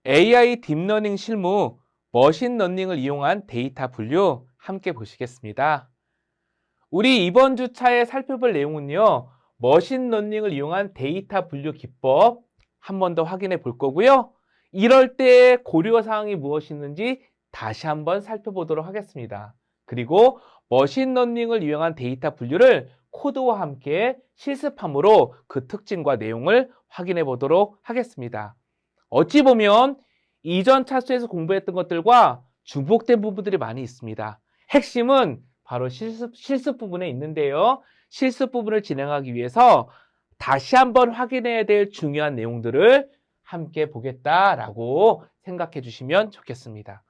AI 딥러닝 실무, 머신러닝을 이용한 데이터 분류 함께 보시겠습니다. 우리 이번 주차에 살펴볼 내용은요. 머신러닝을 이용한 데이터 분류 기법 한 번 더 확인해 볼 거고요. 이럴 때 고려사항이 무엇이 있는지 다시 한번 살펴보도록 하겠습니다. 그리고 머신러닝을 이용한 데이터 분류를 코드와 함께 실습함으로 그 특징과 내용을 확인해 보도록 하겠습니다. 어찌 보면 이전 차수에서 공부했던 것들과 중복된 부분들이 많이 있습니다. 핵심은 바로 실습 부분에 있는데요. 실습 부분을 진행하기 위해서 다시 한번 확인해야 될 중요한 내용들을 함께 보겠다라고 생각해 주시면 좋겠습니다.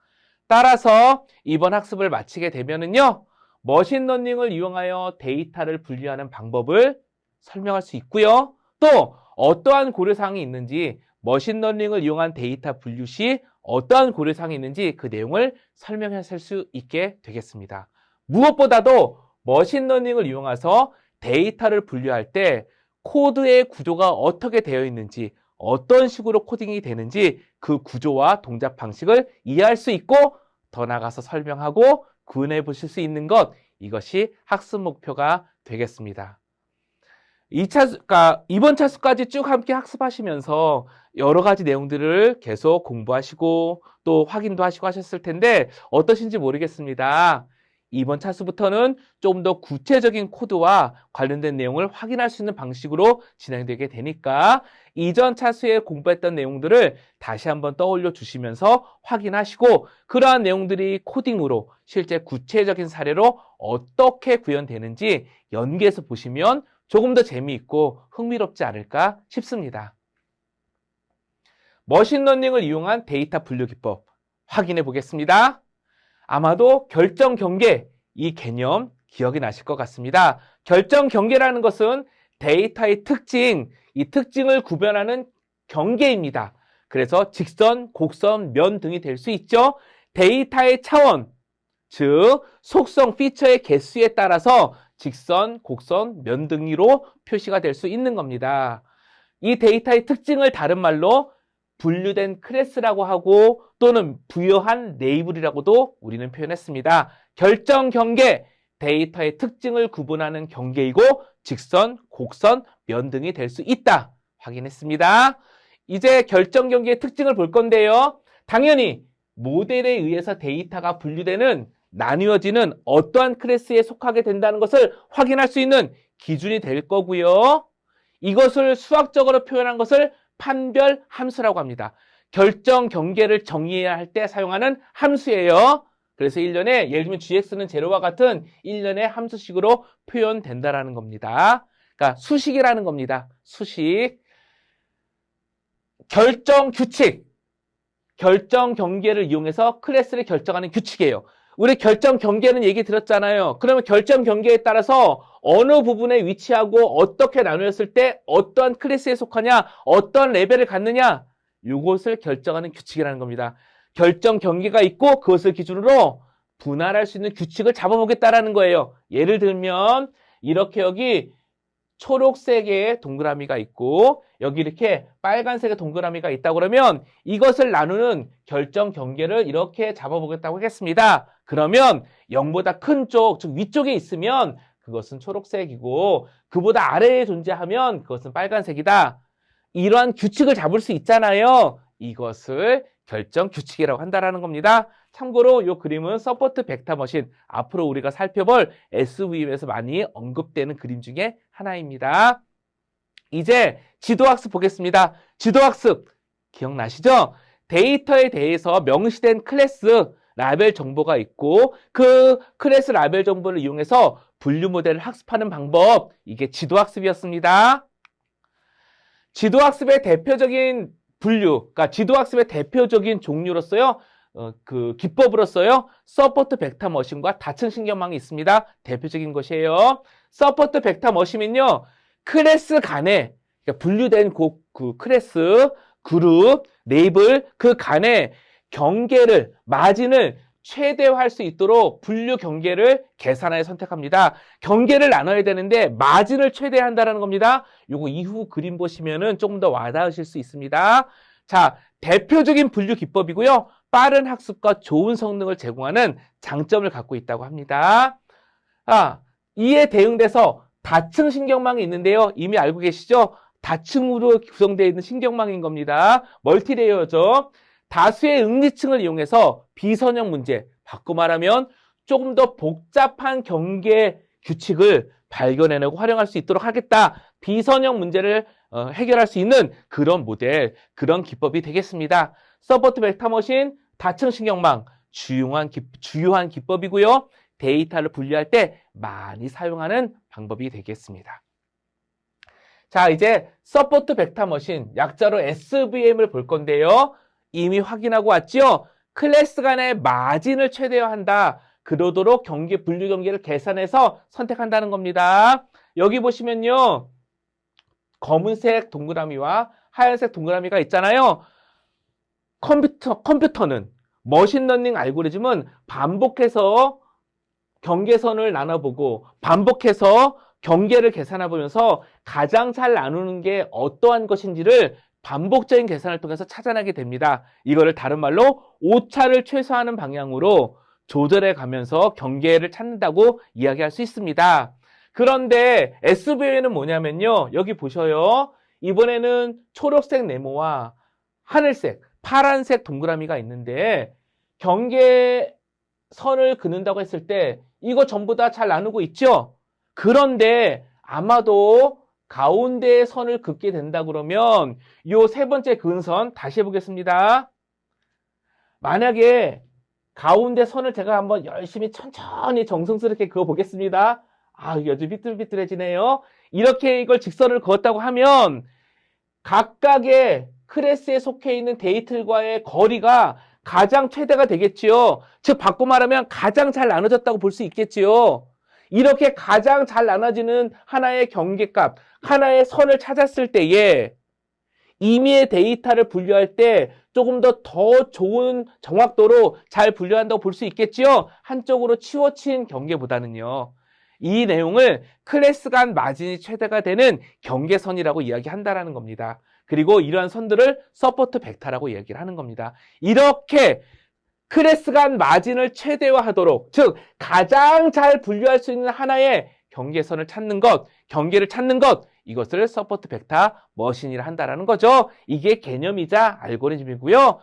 따라서 이번 학습을 마치게 되면은요, 머신러닝을 이용하여 데이터를 분류하는 방법을 설명할 수 있고요. 또 어떠한 고려사항이 있는지, 머신러닝을 이용한 데이터 분류 시 어떠한 고려사항이 있는지 그 내용을 설명하실 수 있게 되겠습니다. 무엇보다도 머신러닝을 이용해서 데이터를 분류할 때 코드의 구조가 어떻게 되어 있는지, 어떤 식으로 코딩이 되는지 그 구조와 동작 방식을 이해할 수 있고 더 나아가서 설명하고 구현해 보실 수 있는 것, 이것이 학습 목표가 되겠습니다. 이번 차수까지 쭉 함께 학습하시면서 여러 가지 내용들을 계속 공부하시고 또 확인도 하시고 하셨을 텐데 어떠신지 모르겠습니다. 이번 차수부터는 좀 더 구체적인 코드와 관련된 내용을 확인할 수 있는 방식으로 진행되게 되니까 이전 차수에 공부했던 내용들을 다시 한번 떠올려 주시면서 확인하시고 그러한 내용들이 코딩으로 실제 구체적인 사례로 어떻게 구현되는지 연계해서 보시면 조금 더 재미있고 흥미롭지 않을까 싶습니다. 머신러닝을 이용한 데이터 분류 기법 확인해 보겠습니다. 아마도 결정 경계, 이 개념 기억이 나실 것 같습니다. 결정 경계라는 것은 데이터의 특징, 이 특징을 구별하는 경계입니다. 그래서 직선, 곡선, 면 등이 될 수 있죠. 데이터의 차원, 즉 속성, 피처의 개수에 따라서 직선, 곡선, 면 등으로 표시가 될 수 있는 겁니다. 이 데이터의 특징을 다른 말로 분류된 클래스라고 하고 또는 부여한 레이블이라고도 우리는 표현했습니다. 결정 경계, 데이터의 특징을 구분하는 경계이고 직선, 곡선, 면 등이 될 수 있다. 확인했습니다. 이제 결정 경계의 특징을 볼 건데요. 당연히 모델에 의해서 데이터가 분류되는 나뉘어지는 어떠한 클래스에 속하게 된다는 것을 확인할 수 있는 기준이 될 거고요. 이것을 수학적으로 표현한 것을 판별 함수라고 합니다. 결정 경계를 정의해야 할 때 사용하는 함수예요. 그래서 1년에 예를 들면 gx는 제로와 같은 1년의 함수식으로 표현된다라는 겁니다. 그러니까 수식이라는 겁니다. 수식. 결정 규칙. 결정 경계를 이용해서 클래스를 결정하는 규칙이에요. 우리 결정 경계는 얘기 들었잖아요. 그러면 결정 경계에 따라서 어느 부분에 위치하고 어떻게 나누었을 때 어떠한 클래스에 속하냐, 어떤 레벨을 갖느냐, 이것을 결정하는 규칙이라는 겁니다. 결정 경계가 있고 그것을 기준으로 분할할 수 있는 규칙을 잡아보겠다라는 거예요. 예를 들면 이렇게 여기 초록색의 동그라미가 있고 여기 이렇게 빨간색의 동그라미가 있다고 그러면 이것을 나누는 결정 경계를 이렇게 잡아보겠다고 하겠습니다. 그러면 0보다 큰 쪽, 즉 위쪽에 있으면 그것은 초록색이고 그보다 아래에 존재하면 그것은 빨간색이다. 이러한 규칙을 잡을 수 있잖아요. 이것을 결정 규칙이라고 한다는 겁니다. 참고로 이 그림은 서포트 벡터 머신, 앞으로 우리가 살펴볼 SVM에서 많이 언급되는 그림 중에 하나입니다. 이제 지도학습 보겠습니다. 지도학습 기억나시죠? 데이터에 대해서 명시된 클래스, 라벨 정보가 있고 그 클래스 라벨 정보를 이용해서 분류 모델을 학습하는 방법, 이게 지도학습이었습니다. 지도학습의 대표적인 분류, 그러니까 지도학습의 대표적인 종류로서요, 그 기법으로서요, 서포트 벡터 머신과 다층 신경망이 있습니다. 대표적인 것이에요. 서포트 벡터 머신은요, 클래스 간에, 그러니까 분류된 그 클래스, 그룹, 레이블, 그 간에 경계를, 마진을 최대화할 수 있도록 분류 경계를 계산하여 선택합니다. 경계를 나눠야 되는데 마진을 최대한다는 겁니다. 요거 이후 그림 보시면은 조금 더 와닿으실 수 있습니다. 자, 대표적인 분류 기법이고요. 빠른 학습과 좋은 성능을 제공하는 장점을 갖고 있다고 합니다. 이에 대응돼서 다층 신경망이 있는데요. 이미 알고 계시죠? 다층으로 구성되어 있는 신경망인 겁니다. 멀티레이어죠. 다수의 응리층을 이용해서 비선형 문제, 바꿔 말하면 조금 더 복잡한 경계 규칙을 발견해내고 활용할 수 있도록 하겠다. 비선형 문제를 해결할 수 있는 그런 모델, 그런 기법이 되겠습니다. 서포트 벡터머신, 다층 신경망, 주요한 기법이고요. 데이터를 분류할 때 많이 사용하는 방법이 되겠습니다. 자, 이제 서포트 벡터머신, 약자로 SVM을 볼 건데요. 이미 확인하고 왔죠? 클래스 간의 마진을 최대화한다. 그러도록 분류 경계를 계산해서 선택한다는 겁니다. 여기 보시면요. 검은색 동그라미와 하얀색 동그라미가 있잖아요. 컴퓨터는 머신러닝 알고리즘은 반복해서 경계선을 나눠보고 반복해서 경계를 계산해보면서 가장 잘 나누는 게 어떠한 것인지를 반복적인 계산을 통해서 찾아내게 됩니다. 이거를 다른 말로 오차를 최소화하는 방향으로 조절해 가면서 경계를 찾는다고 이야기할 수 있습니다. 그런데 SVM은 뭐냐면요. 여기 보셔요. 이번에는 초록색 네모와 하늘색, 파란색 동그라미가 있는데 경계선을 그는다고 했을 때 이거 전부 다 잘 나누고 있죠? 그런데 아마도 가운데에 선을 긋게 된다 그러면 요 세 번째 근선 다시 해보겠습니다. 만약에 가운데 선을 제가 한번 열심히 천천히 정성스럽게 그어보겠습니다. 이게 아주 비뚤비뚤해지네요. 이렇게 이걸 직선을 그었다고 하면 각각의 클래스에 속해 있는 데이터들과의 거리가 가장 최대가 되겠지요. 즉 바꿔 말하면 가장 잘 나눠졌다고 볼 수 있겠지요. 이렇게 가장 잘 나눠지는 하나의 경계값, 하나의 선을 찾았을 때에 임의의 데이터를 분류할 때 조금 더 좋은 정확도로 잘 분류한다고 볼 수 있겠지요. 한쪽으로 치우친 경계보다는요. 이 내용을 클래스 간 마진이 최대가 되는 경계선이라고 이야기한다는 겁니다. 그리고 이러한 선들을 서포트 벡터라고 이야기를 하는 겁니다. 이렇게 클래스 간 마진을 최대화하도록, 즉 가장 잘 분류할 수 있는 하나의 경계선을 찾는 것, 경계를 찾는 것, 이것을 서포트 벡터 머신이라 한다는 거죠. 이게 개념이자 알고리즘이고요.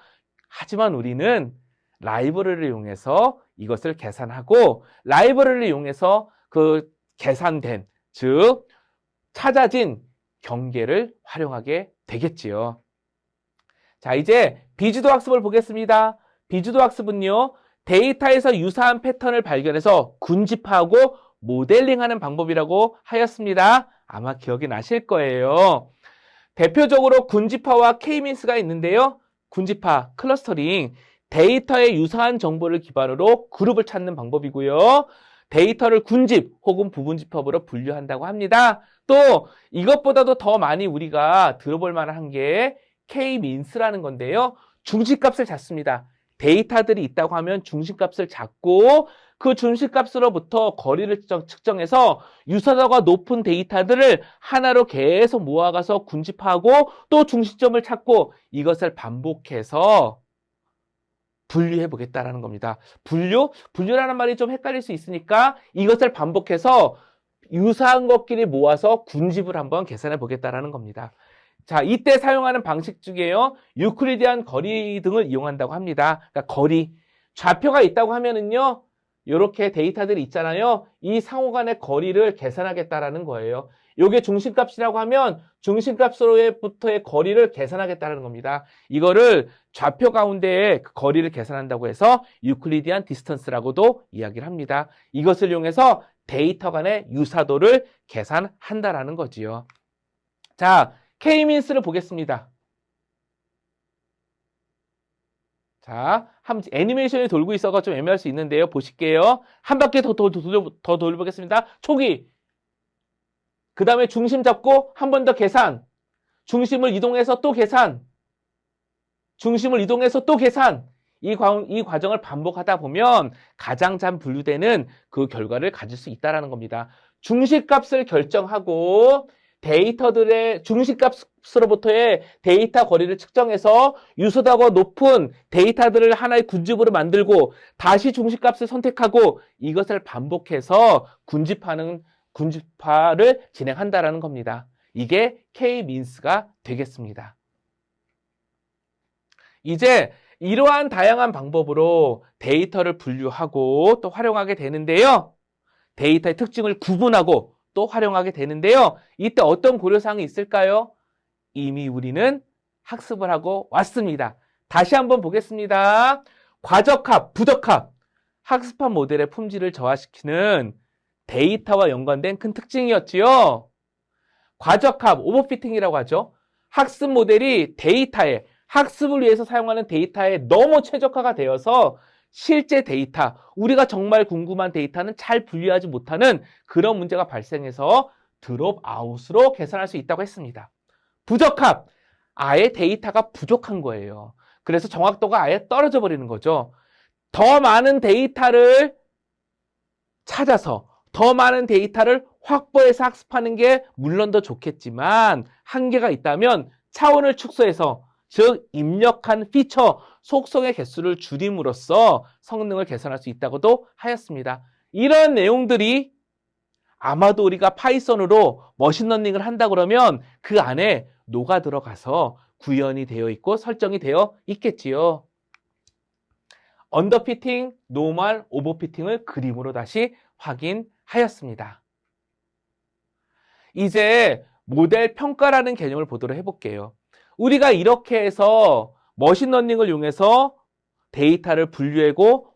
하지만 우리는 라이브러리를 이용해서 이것을 계산하고 라이브러리를 이용해서 그 계산된, 즉 찾아진 경계를 활용하게 되겠지요. 자, 이제 비주도 학습을 보겠습니다. 비주도 학습은요, 데이터에서 유사한 패턴을 발견해서 군집하고 모델링하는 방법이라고 하였습니다. 아마 기억이 나실 거예요. 대표적으로 군집화와 K-민스가 있는데요. 군집화, 클러스터링, 데이터의 유사한 정보를 기반으로 그룹을 찾는 방법이고요. 데이터를 군집 혹은 부분집합으로 분류한다고 합니다. 또 이것보다도 더 많이 우리가 들어볼 만한 게 K-민스라는 건데요. 중심값을 찾습니다. 데이터들이 있다고 하면 중심값을 잡고 그 중심값으로부터 거리를 측정해서 유사도가 높은 데이터들을 하나로 계속 모아가서 군집하고 또 중심점을 찾고 이것을 반복해서 분류해 보겠다라는 겁니다. 분류라는 말이 좀 헷갈릴 수 있으니까 이것을 반복해서 유사한 것끼리 모아서 군집을 한번 계산해 보겠다라는 겁니다. 자, 이때 사용하는 방식 중에요. 유클리디안 거리 등을 이용한다고 합니다. 그러니까 거리, 좌표가 있다고 하면은요. 이렇게 데이터들이 있잖아요. 이 상호 간의 거리를 계산하겠다라는 거예요. 이게 중심값이라고 하면 중심값으로부터의 거리를 계산하겠다는 겁니다. 이거를 좌표 가운데에 그 거리를 계산한다고 해서 유클리디안 디스턴스라고도 이야기를 합니다. 이것을 이용해서 데이터 간의 유사도를 계산한다라는 거지요. 자, K-민스를 보겠습니다. 자, 애니메이션이 돌고 있어서 좀 애매할 수 있는데요. 보실게요. 한 바퀴 더 돌려보겠습니다. 초기. 그 다음에 중심 잡고 한 번 더 계산. 중심을 이동해서 또 계산. 중심을 이동해서 또 계산. 이 과정을 반복하다 보면 가장 잘 분류되는 그 결과를 가질 수 있다는 겁니다. 중심값을 결정하고 데이터들의 중심값으로부터의 데이터 거리를 측정해서 유소하고 높은 데이터들을 하나의 군집으로 만들고 다시 중심값을 선택하고 이것을 반복해서 군집화를 진행한다라는 겁니다. 이게 K-민스가 되겠습니다. 이제 이러한 다양한 방법으로 데이터를 분류하고 또 활용하게 되는데요. 데이터의 특징을 구분하고 또 활용하게 되는데요. 이때 어떤 고려사항이 있을까요? 이미 우리는 학습을 하고 왔습니다. 다시 한번 보겠습니다. 과적합, 부적합, 학습한 모델의 품질을 저하시키는 데이터와 연관된 큰 특징이었지요. 과적합, 오버피팅이라고 하죠. 학습 모델이 데이터에, 학습을 위해서 사용하는 데이터에 너무 최적화가 되어서 실제 데이터, 우리가 정말 궁금한 데이터는 잘 분류하지 못하는 그런 문제가 발생해서 드롭아웃으로 계산할 수 있다고 했습니다. 부적합, 아예 데이터가 부족한 거예요. 그래서 정확도가 아예 떨어져 버리는 거죠. 더 많은 데이터를 찾아서 더 많은 데이터를 확보해서 학습하는 게 물론 더 좋겠지만 한계가 있다면 차원을 축소해서 즉 입력한 피처, 속성의 개수를 줄임으로써 성능을 개선할 수 있다고도 하였습니다. 이런 내용들이 아마도 우리가 파이썬으로 머신러닝을 한다 그러면 그 안에 녹아 들어가서 구현이 되어 있고 설정이 되어 있겠지요. 언더피팅, 노멀, 오버피팅을 그림으로 다시 확인하였습니다. 이제 모델 평가라는 개념을 보도록 해볼게요. 우리가 이렇게 해서 머신러닝을 이용해서 데이터를 분류하고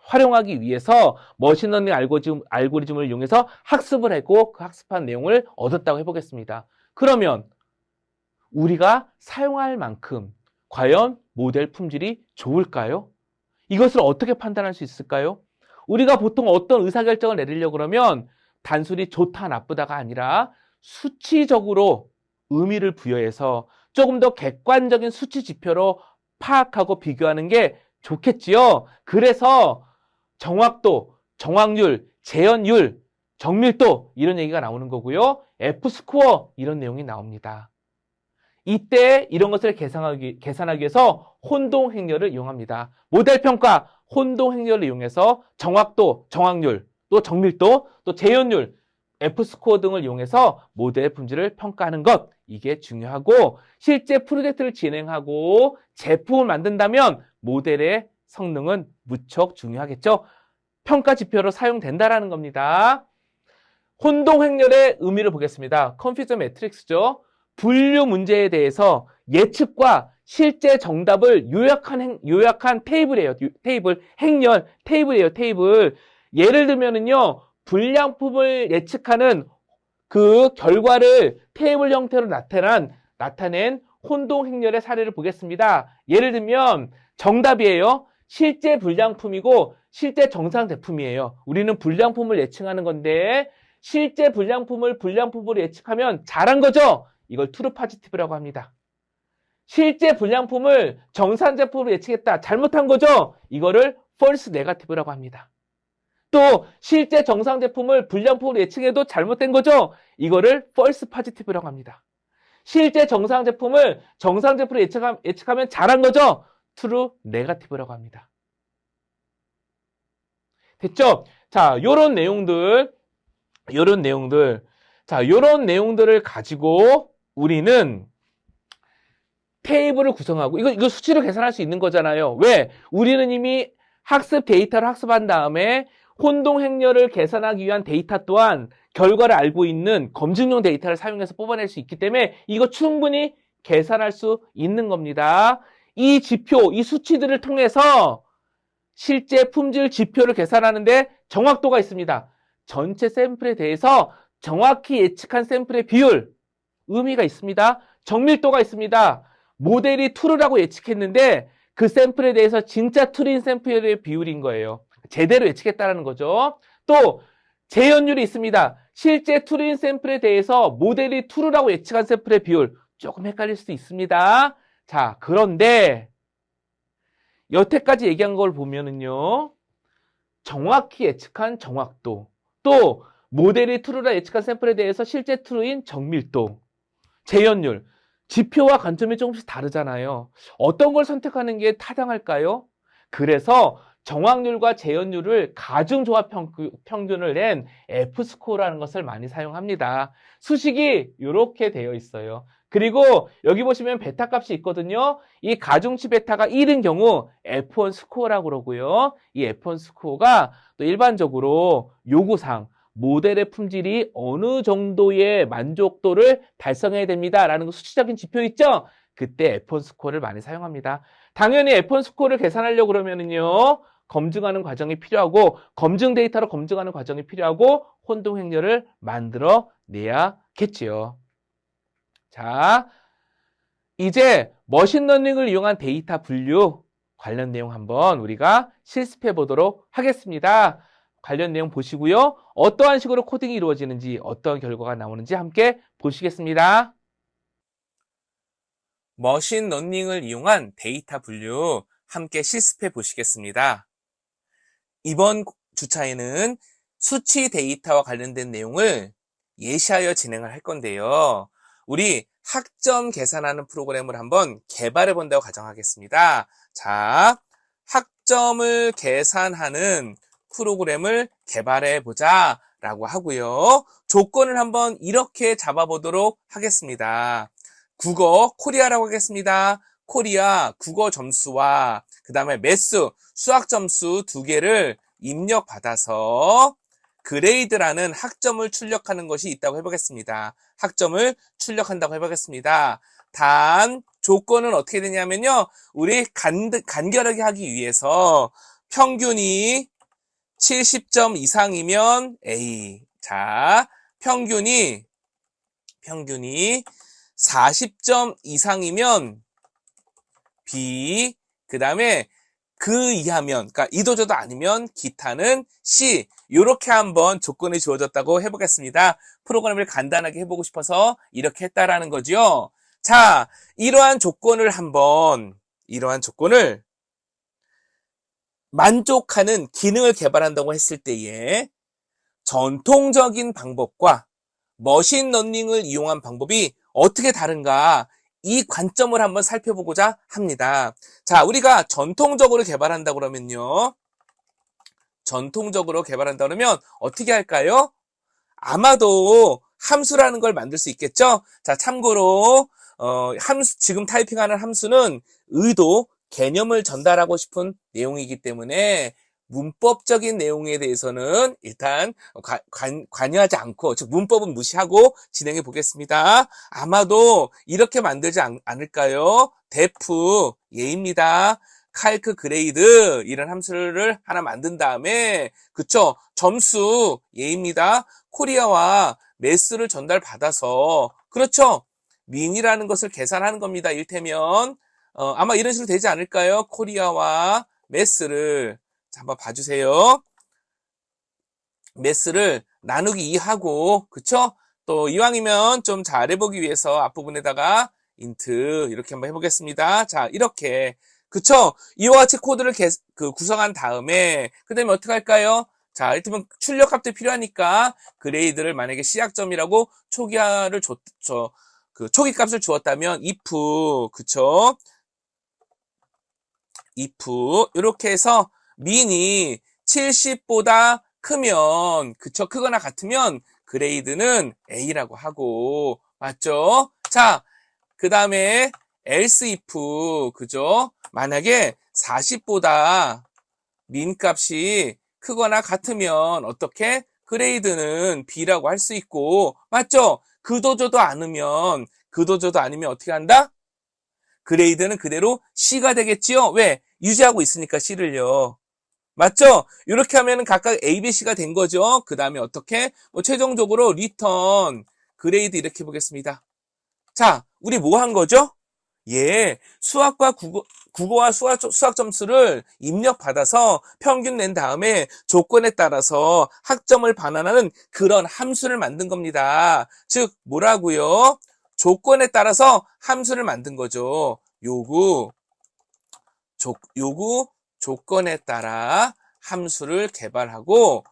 활용하기 위해서 머신러닝 알고리즘을 이용해서 학습을 하고 그 학습한 내용을 얻었다고 해보겠습니다. 그러면 우리가 사용할 만큼 과연 모델 품질이 좋을까요? 이것을 어떻게 판단할 수 있을까요? 우리가 보통 어떤 의사결정을 내리려고 그러면 단순히 좋다 나쁘다가 아니라 수치적으로 의미를 부여해서 조금 더 객관적인 수치 지표로 파악하고 비교하는 게 좋겠지요. 그래서 정확도, 정확률, 재현율, 정밀도 이런 얘기가 나오는 거고요. F스코어 이런 내용이 나옵니다. 이때 이런 것을 계산하기 위해서 혼동행렬을 이용합니다. 모델 평가, 혼동행렬을 이용해서 정확도, 정확률, 또 정밀도, 또 재현율, F스코어 등을 이용해서 모델의 품질을 평가하는 것, 이게 중요하고 실제 프로젝트를 진행하고 제품을 만든다면 모델의 성능은 무척 중요하겠죠. 평가 지표로 사용된다라는 겁니다. 혼동행렬의 의미를 보겠습니다. 컨퓨저 매트릭스죠. 분류 문제에 대해서 예측과 실제 정답을 요약한 테이블이에요. 행렬, 테이블. 예를 들면은요, 불량품을 예측하는 그 결과를 테이블 형태로 나타낸 혼동행렬의 사례를 보겠습니다. 예를 들면 정답이에요. 실제 불량품이고 실제 정상 제품이에요. 우리는 불량품을 예측하는 건데 실제 불량품으로 예측하면 잘한 거죠. 이걸 트루 포지티브라고 합니다. 실제 불량품을 정상 제품으로 예측했다. 잘못한 거죠. 이거를 펄스 네거티브라고 합니다. 또 실제 정상 제품을 불량품으로 예측해도 잘못된 거죠. 이거를 펄스 포지티브라고 합니다. 실제 정상 제품을 정상 제품으로 예측하면 잘한 거죠. 트루 네거티브라고 합니다. 됐죠? 자, 요런 내용들. 자, 요런 내용들을 가지고 우리는 테이블을 구성하고, 이거 수치로 계산할 수 있는 거잖아요. 왜? 우리는 이미 학습 데이터를 학습한 다음에 혼동행렬을 계산하기 위한 데이터 또한 결과를 알고 있는 검증용 데이터를 사용해서 뽑아낼 수 있기 때문에 이거 충분히 계산할 수 있는 겁니다. 이 지표, 이 수치들을 통해서 실제 품질 지표를 계산하는데 정확도가 있습니다. 전체 샘플에 대해서 정확히 예측한 샘플의 비율, 의미가 있습니다. 정밀도가 있습니다. 모델이 true라고 예측했는데 그 샘플에 대해서 진짜 true인 샘플의 비율인 거예요. 제대로 예측했다는 거죠. 또 재현율이 있습니다. 실제 true인 샘플에 대해서 모델이 true라고 예측한 샘플의 비율, 조금 헷갈릴 수도 있습니다. 자, 그런데 여태까지 얘기한 걸 보면은요, 정확히 예측한 정확도, 또 모델이 true라 예측한 샘플에 대해서 실제 true인 정밀도, 재현율, 지표와 관점이 조금씩 다르잖아요. 어떤 걸 선택하는 게 타당할까요? 그래서 정확률과 재현율을 가중조합 평균을 낸 F스코어라는 것을 많이 사용합니다. 수식이 이렇게 되어 있어요. 그리고 여기 보시면 베타 값이 있거든요. 이 가중치 베타가 1인 경우 F1 스코어라고 그러고요. 이 F1 스코어가 또 일반적으로 요구사항, 모델의 품질이 어느 정도의 만족도를 달성해야 됩니다라는 수치적인 지표 있죠? 그때 F1 스코어를 많이 사용합니다. 당연히 F1 스코어를 계산하려고 그러면은요, 검증하는 과정이 필요하고, 검증 데이터로 검증하는 과정이 필요하고, 혼동 행렬을 만들어 내야겠지요. 자, 이제 머신러닝을 이용한 데이터 분류 관련 내용 한번 우리가 실습해 보도록 하겠습니다. 관련 내용 보시고요. 어떠한 식으로 코딩이 이루어지는지, 어떤 결과가 나오는지 함께 보시겠습니다. 머신러닝을 이용한 데이터 분류 함께 실습해 보시겠습니다. 이번 주차에는 수치 데이터와 관련된 내용을 예시하여 진행을 할 건데요. 우리 학점 계산하는 프로그램을 한번 개발해 본다고 가정하겠습니다. 자, 학점을 계산하는 프로그램을 개발해 보자 라고 하고요. 조건을 한번 이렇게 잡아보도록 하겠습니다. 국어, 코리아라고 하겠습니다. 코리아 국어 점수와 그 다음에 매스, 수학 점수 2개를 입력받아서 그레이드라는 학점을 출력하는 것이 있다고 해보겠습니다. 학점을 출력한다고 해보겠습니다. 단 조건은 어떻게 되냐면요. 우리 간결하게 하기 위해서 평균이 70점 이상이면 A. 자, 평균이 40점 이상이면 B. 그 다음에 그 이하면, 그러니까 이도저도 아니면 기타는 C. 이렇게 한번 조건이 주어졌다고 해보겠습니다. 프로그램을 간단하게 해보고 싶어서 이렇게 했다라는 거죠. 자, 이러한 조건을 만족하는 기능을 개발한다고 했을 때에 전통적인 방법과 머신러닝을 이용한 방법이 어떻게 다른가, 이 관점을 한번 살펴보고자 합니다. 자, 우리가 전통적으로 개발한다 그러면 어떻게 할까요? 아마도 함수라는 걸 만들 수 있겠죠? 자, 참고로 지금 타이핑하는 함수는 의도, 개념을 전달하고 싶은 내용이기 때문에 문법적인 내용에 대해서는 일단 관여하지 않고, 즉 문법은 무시하고 진행해 보겠습니다. 아마도 이렇게 만들지 않을까요? def 예입니다. calc 그레이드 이런 함수를 하나 만든 다음에, 그쵸? 점수 예입니다. 코리아와 매스를 전달받아서, 그렇죠? 민이라는 것을 계산하는 겁니다. 일테면 아마 이런 식으로 되지 않을까요? 코리아와 매스를, 자, 한번 봐주세요. 매스를 나누기 2하고, 그쵸? 또 이왕이면 좀 잘해보기 위해서 앞부분에다가 인트 이렇게 한번 해보겠습니다. 자, 이렇게, 그쵸? 이와 같이 코드를 구성한 다음에 그 다음에 어떻게 할까요? 자, 일단 출력값도 필요하니까 그레이드를 만약에 C학점이라고 초기값을 주었다면 if, 그쵸? if 이렇게 해서 민이 70보다 크면, 그쵸? 크거나 같으면 그레이드는 A라고 하고, 맞죠? 자, 그 다음에 else if, 그죠? 만약에 40보다 민 값이 크거나 같으면 어떻게? 그레이드는 B라고 할 수 있고, 맞죠? 그도저도 아니면 어떻게 한다? 그레이드는 그대로 C가 되겠지요? 왜? 유지하고 있으니까 C를요. 맞죠? 이렇게 하면 각각 A, B, C가 된 거죠. 그 다음에 어떻게? 최종적으로 리턴 그레이드 이렇게 보겠습니다. 자, 우리 뭐 한 거죠? 예, 수학과 국어와 수학 점수를 입력받아서 평균 낸 다음에 조건에 따라서 학점을 반환하는 그런 함수를 만든 겁니다. 즉, 뭐라고요? 조건에 따라서 함수를 만든 거죠. 조건에 따라 함수를 개발하고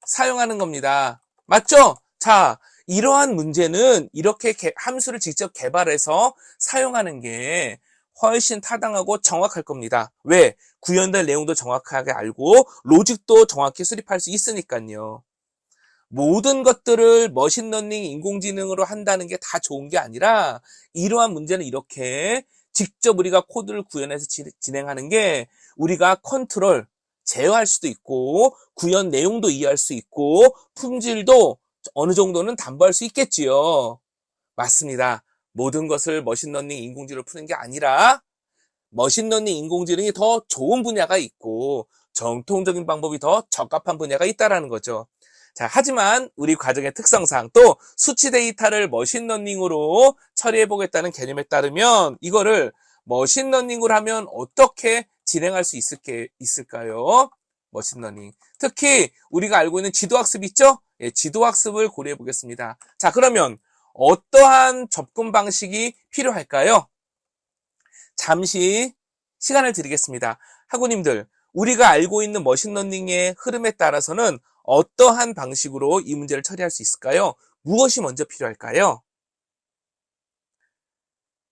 사용하는 겁니다. 맞죠? 자, 이러한 문제는 이렇게 함수를 직접 개발해서 사용하는 게 훨씬 타당하고 정확할 겁니다. 왜? 구현될 내용도 정확하게 알고 로직도 정확히 수립할 수 있으니까요. 모든 것들을 머신러닝, 인공지능으로 한다는 게 다 좋은 게 아니라 이러한 문제는 이렇게 직접 우리가 코드를 구현해서 진행하는 게 우리가 컨트롤, 제어할 수도 있고 구현 내용도 이해할 수 있고 품질도 어느 정도는 담보할 수 있겠지요. 맞습니다. 모든 것을 머신러닝, 인공지능으로 푸는 게 아니라 머신러닝, 인공지능이 더 좋은 분야가 있고 정통적인 방법이 더 적합한 분야가 있다는 거죠. 자, 하지만 우리 과정의 특성상 또 수치 데이터를 머신러닝으로 처리해 보겠다는 개념에 따르면 이거를 머신러닝으로 하면 어떻게 진행할 수 있을까요? 머신러닝. 특히 우리가 알고 있는 지도학습 있죠? 예, 지도학습을 고려해 보겠습니다. 자, 그러면 어떠한 접근 방식이 필요할까요? 잠시 시간을 드리겠습니다. 학우님들, 우리가 알고 있는 머신러닝의 흐름에 따라서는 어떠한 방식으로 이 문제를 처리할 수 있을까요? 무엇이 먼저 필요할까요?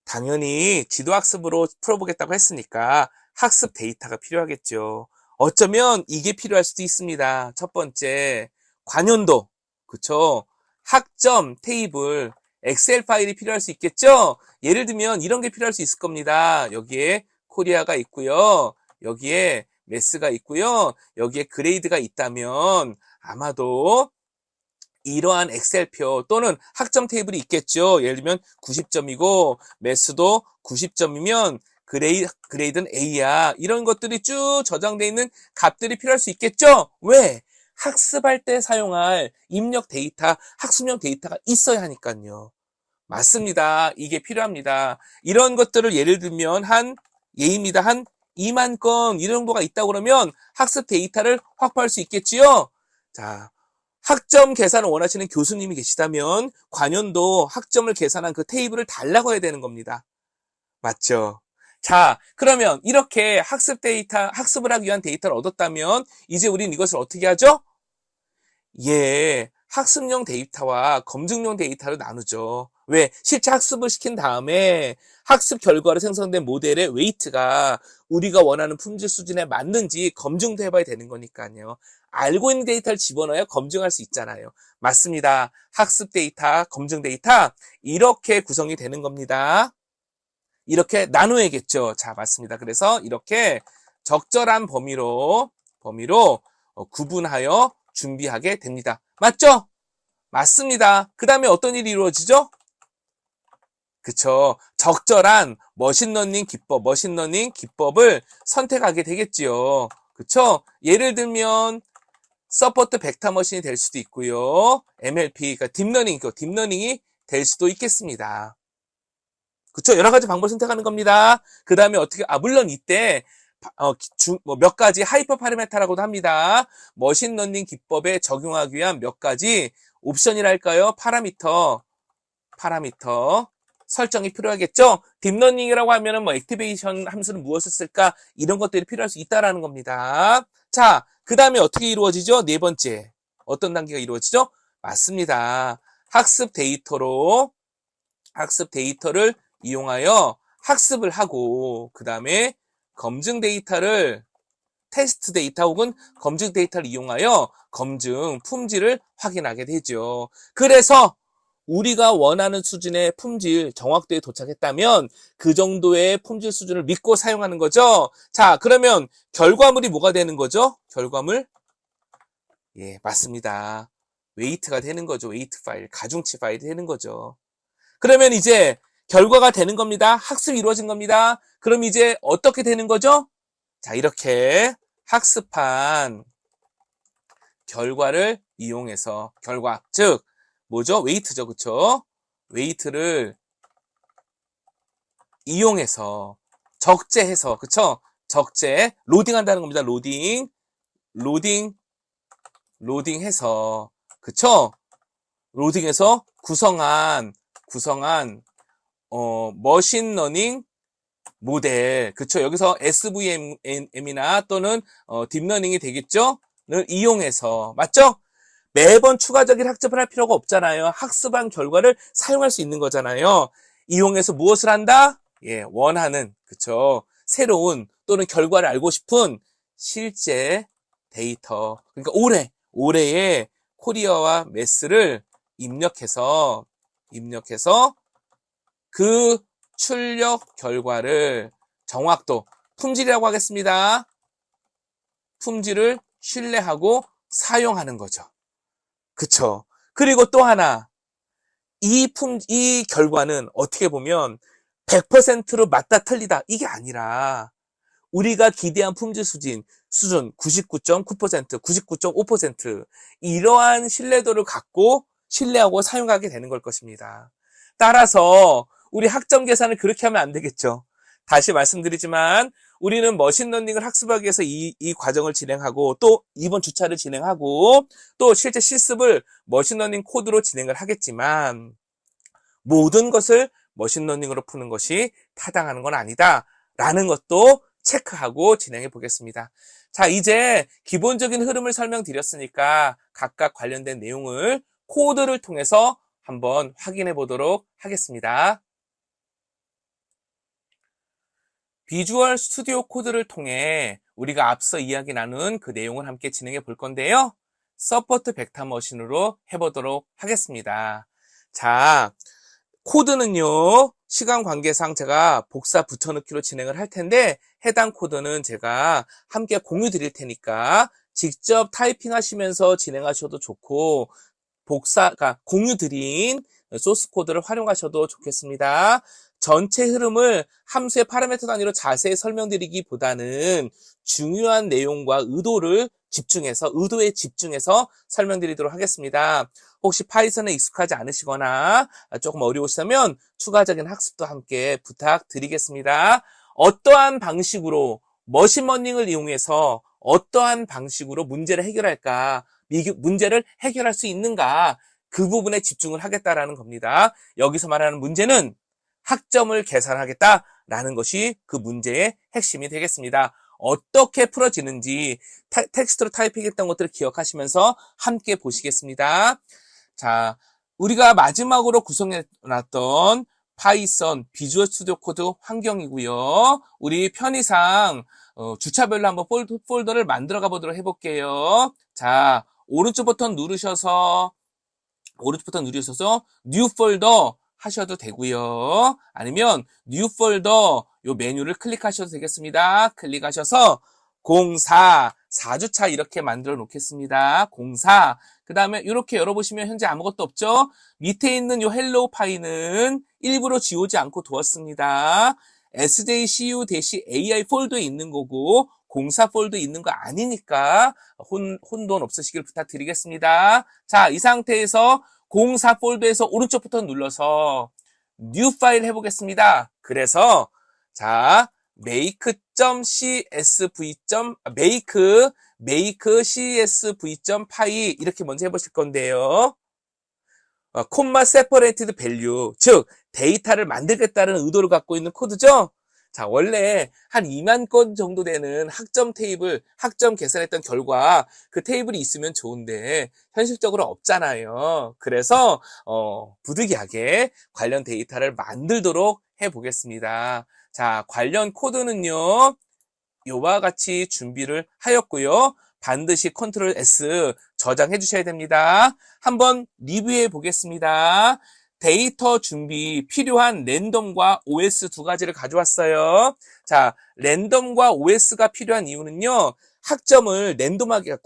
당연히 지도학습으로 풀어보겠다고 했으니까 학습 데이터가 필요하겠죠. 어쩌면 이게 필요할 수도 있습니다. 첫 번째, 관연도, 그쵸? 학점, 테이블, 엑셀 파일이 필요할 수 있겠죠? 예를 들면 이런 게 필요할 수 있을 겁니다. 여기에 코리아가 있고요. 여기에 매스가 있고요. 여기에 그레이드가 있다면 아마도 이러한 엑셀표 또는 학점 테이블이 있겠죠. 예를 들면 90점이고 매스도 90점이면 그레이드는 A야. 이런 것들이 쭉 저장되어 있는 값들이 필요할 수 있겠죠. 왜? 학습할 때 사용할 입력 데이터, 학습용 데이터가 있어야 하니까요. 맞습니다. 이게 필요합니다. 이런 것들을 예를 들면 예입니다. 한 2만 건 이 정도가 있다고 그러면 학습 데이터를 확보할 수 있겠지요. 자, 학점 계산을 원하시는 교수님이 계시다면 관연도 학점을 계산한 그 테이블을 달라고 해야 되는 겁니다. 맞죠? 자, 그러면 이렇게 학습 데이터, 학습을 하기 위한 데이터를 얻었다면 이제 우리는 이것을 어떻게 하죠? 예, 학습용 데이터와 검증용 데이터를 나누죠. 왜? 실제 학습을 시킨 다음에 학습 결과로 생성된 모델의 웨이트가 우리가 원하는 품질 수준에 맞는지 검증도 해봐야 되는 거니까요. 알고 있는 데이터를 집어넣어야 검증할 수 있잖아요. 맞습니다. 학습 데이터, 검증 데이터 이렇게 구성이 되는 겁니다. 이렇게 나누어야겠죠. 자, 맞습니다. 그래서 이렇게 적절한 범위로 구분하여 준비하게 됩니다. 맞죠? 맞습니다. 그 다음에 어떤 일이 이루어지죠? 그쵸. 적절한 머신러닝 기법을 선택하게 되겠지요. 그쵸? 예를 들면 서포트 벡터 머신이 될 수도 있고요. MLP, 그러니까 딥러닝이 될 수도 있겠습니다. 그쵸? 여러 가지 방법을 선택하는 겁니다. 그 다음에 물론 이때 몇 가지 하이퍼 파라미터라고도 합니다. 머신러닝 기법에 적용하기 위한 몇 가지 옵션이랄까요? 파라미터 설정이 필요하겠죠? 딥러닝이라고 하면은 액티베이션 함수는 무엇을 쓸까? 이런 것들이 필요할 수 있다라는 겁니다. 자, 그 다음에 어떻게 이루어지죠? 네 번째. 어떤 단계가 이루어지죠? 맞습니다. 학습 데이터를 이용하여 학습을 하고, 그 다음에 검증 데이터를 테스트 데이터 혹은 검증 데이터를 이용하여 검증 품질을 확인하게 되죠. 그래서 우리가 원하는 수준의 품질 정확도에 도착했다면 그 정도의 품질 수준을 믿고 사용하는 거죠. 자, 그러면 결과물이 뭐가 되는 거죠? 결과물? 예, 맞습니다. 웨이트가 되는 거죠. 웨이트 파일, 가중치 파일이 되는 거죠. 그러면 이제 결과가 되는 겁니다. 학습이 이루어진 겁니다. 그럼 이제 어떻게 되는 거죠? 자, 이렇게 학습한 결과를 이용해서 즉 뭐죠? 웨이트죠. 그쵸? 웨이트를 이용해서 적재해서 그쵸? 로딩한다는 겁니다. 로딩해서 그쵸? 로딩해서 구성한 머신러닝 모델 그쵸? 여기서 SVM이나 또는 딥러닝이 되겠죠? 를 이용해서 맞죠? 매번 추가적인 학습을 할 필요가 없잖아요. 학습한 결과를 사용할 수 있는 거잖아요. 이용해서 무엇을 한다? 예, 원하는, 그쵸. 새로운 또는 결과를 알고 싶은 실제 데이터. 그러니까 올해의 코리아와 매스를 입력해서 그 출력 결과를 정확도, 품질이라고 하겠습니다. 품질을 신뢰하고 사용하는 거죠. 그쵸. 그리고 또 하나, 이 결과는 어떻게 보면 100%로 맞다 틀리다 이게 아니라 우리가 기대한 품질 수준 99.9%, 99.5% 이러한 신뢰도를 갖고 신뢰하고 사용하게 되는 걸 것입니다. 따라서 우리 학점 계산을 그렇게 하면 안 되겠죠. 다시 말씀드리지만 우리는 머신러닝을 학습하기 위해서 이 과정을 진행하고 또 이번 주차를 진행하고 또 실제 실습을 머신러닝 코드로 진행을 하겠지만 모든 것을 머신러닝으로 푸는 것이 타당하는 건 아니다라는 것도 체크하고 진행해 보겠습니다. 자, 이제 기본적인 흐름을 설명드렸으니까 각각 관련된 내용을 코드를 통해서 한번 확인해 보도록 하겠습니다. 비주얼 스튜디오 코드를 통해 우리가 앞서 이야기 나눈 그 내용을 함께 진행해 볼 건데요. 서포트 벡터 머신으로 해보도록 하겠습니다. 자, 코드는요, 시간 관계상 제가 복사 붙여넣기로 진행을 할 텐데 해당 코드는 제가 함께 공유 드릴 테니까 직접 타이핑 하시면서 진행하셔도 좋고 복사가 공유 드린 소스 코드를 활용하셔도 좋겠습니다. 전체 흐름을 함수의 파라미터 단위로 자세히 설명드리기보다는 중요한 내용과 의도에 집중해서 설명드리도록 하겠습니다. 혹시 파이썬에 익숙하지 않으시거나 조금 어려우시다면 추가적인 학습도 함께 부탁드리겠습니다. 어떠한 방식으로 머신러닝을 이용해서 어떠한 방식으로 문제를 해결할까, 문제를 해결할 수 있는가, 그 부분에 집중을 하겠다라는 겁니다. 여기서 말하는 문제는 학점을 계산하겠다라는 것이 그 문제의 핵심이 되겠습니다. 어떻게 풀어지는지 텍스트로 타이핑했던 것들을 기억하시면서 함께 보시겠습니다. 자, 우리가 마지막으로 구성해놨던 파이썬 비주얼 스튜디오 코드 환경이고요. 우리 편의상 주차별로 한번 폴더를 만들어 가보도록 해볼게요. 자, 오른쪽 버튼 누르셔서 뉴 폴더 하셔도 되고요. 아니면 뉴 폴더 요 메뉴를 클릭하셔도 되겠습니다. 클릭하셔서 4주차 이렇게 만들어 놓겠습니다. 04. 그 다음에 이렇게 열어보시면 현재 아무것도 없죠? 밑에 있는 요 헬로우 파일은 일부러 지우지 않고 두었습니다. sjcu-ai 폴더에 있는 거고 04 폴더에 있는 거 아니니까 혼돈 없으시길 부탁드리겠습니다. 자, 이 상태에서 04 폴더에서 오른쪽 버튼 눌러서 뉴 파일 해보겠습니다. 그래서 자, make.csv.py 이렇게 먼저 해보실 건데요. 콤마 세퍼레이티드 밸류, 즉 데이터를 만들겠다는 의도를 갖고 있는 코드죠. 자, 원래 한 2만 건 정도 되는 학점 계산했던 결과 그 테이블이 있으면 좋은데 현실적으로 없잖아요. 그래서 부득이하게 관련 데이터를 만들도록 해보겠습니다. 자, 관련 코드는요, 요와 같이 준비를 하였고요. 반드시 컨트롤 S 저장해 주셔야 됩니다. 한번 리뷰해 보겠습니다. 데이터 준비 필요한 랜덤과 OS 두 가지를 가져왔어요. 자, 랜덤과 OS가 필요한 이유는요, 학점을 랜덤하게,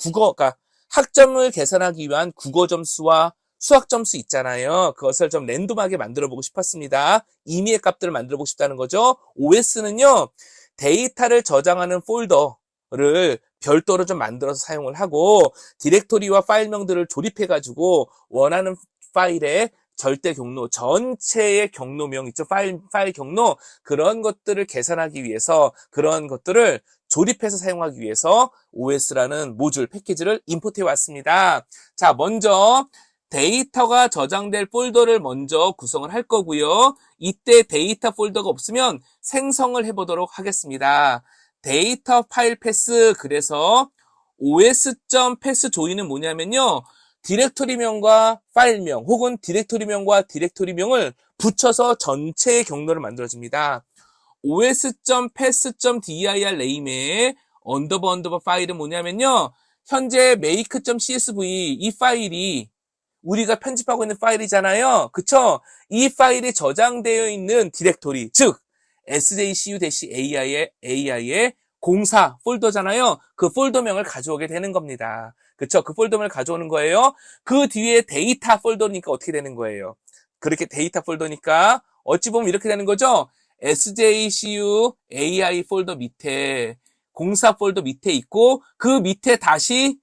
학점을 계산하기 위한 국어 점수와 수학 점수 있잖아요. 그것을 좀 랜덤하게 만들어 보고 싶었습니다. 임의의 값들을 만들어 보고 싶다는 거죠. OS는요, 데이터를 저장하는 폴더를 별도로 좀 만들어서 사용을 하고 디렉토리와 파일명들을 조립해가지고 원하는 파일의 절대 경로, 전체의 경로명 있죠. 파일 경로, 그런 것들을 계산하기 위해서, 그런 것들을 조립해서 사용하기 위해서 OS라는 모듈, 패키지를 임포트해 왔습니다. 자, 먼저 데이터가 저장될 폴더를 먼저 구성을 할 거고요. 이때 데이터 폴더가 없으면 생성을 해보도록 하겠습니다. 데이터 파일 패스, 그래서 os.pass 조인은 뭐냐면요, 디렉토리명과 파일명 혹은 디렉토리명과 디렉토리명을 붙여서 전체의 경로를 만들어줍니다. os.path.dir name의 언더버 파일은 뭐냐면요. 현재 make.csv 이 파일이 우리가 편집하고 있는 파일이잖아요. 그쵸? 이 파일에 저장되어 있는 디렉토리, 즉 sjcu-ai의 공사 폴더잖아요. 그 폴더명을 가져오게 되는 겁니다. 그쵸? 그 폴더명을 가져오는 거예요. 그 뒤에 데이터 폴더니까 어떻게 되는 거예요? 그렇게 데이터 폴더니까 어찌 보면 이렇게 되는 거죠? sjcu-ai 폴더 밑에 공사 폴더 밑에 있고 그 밑에 다시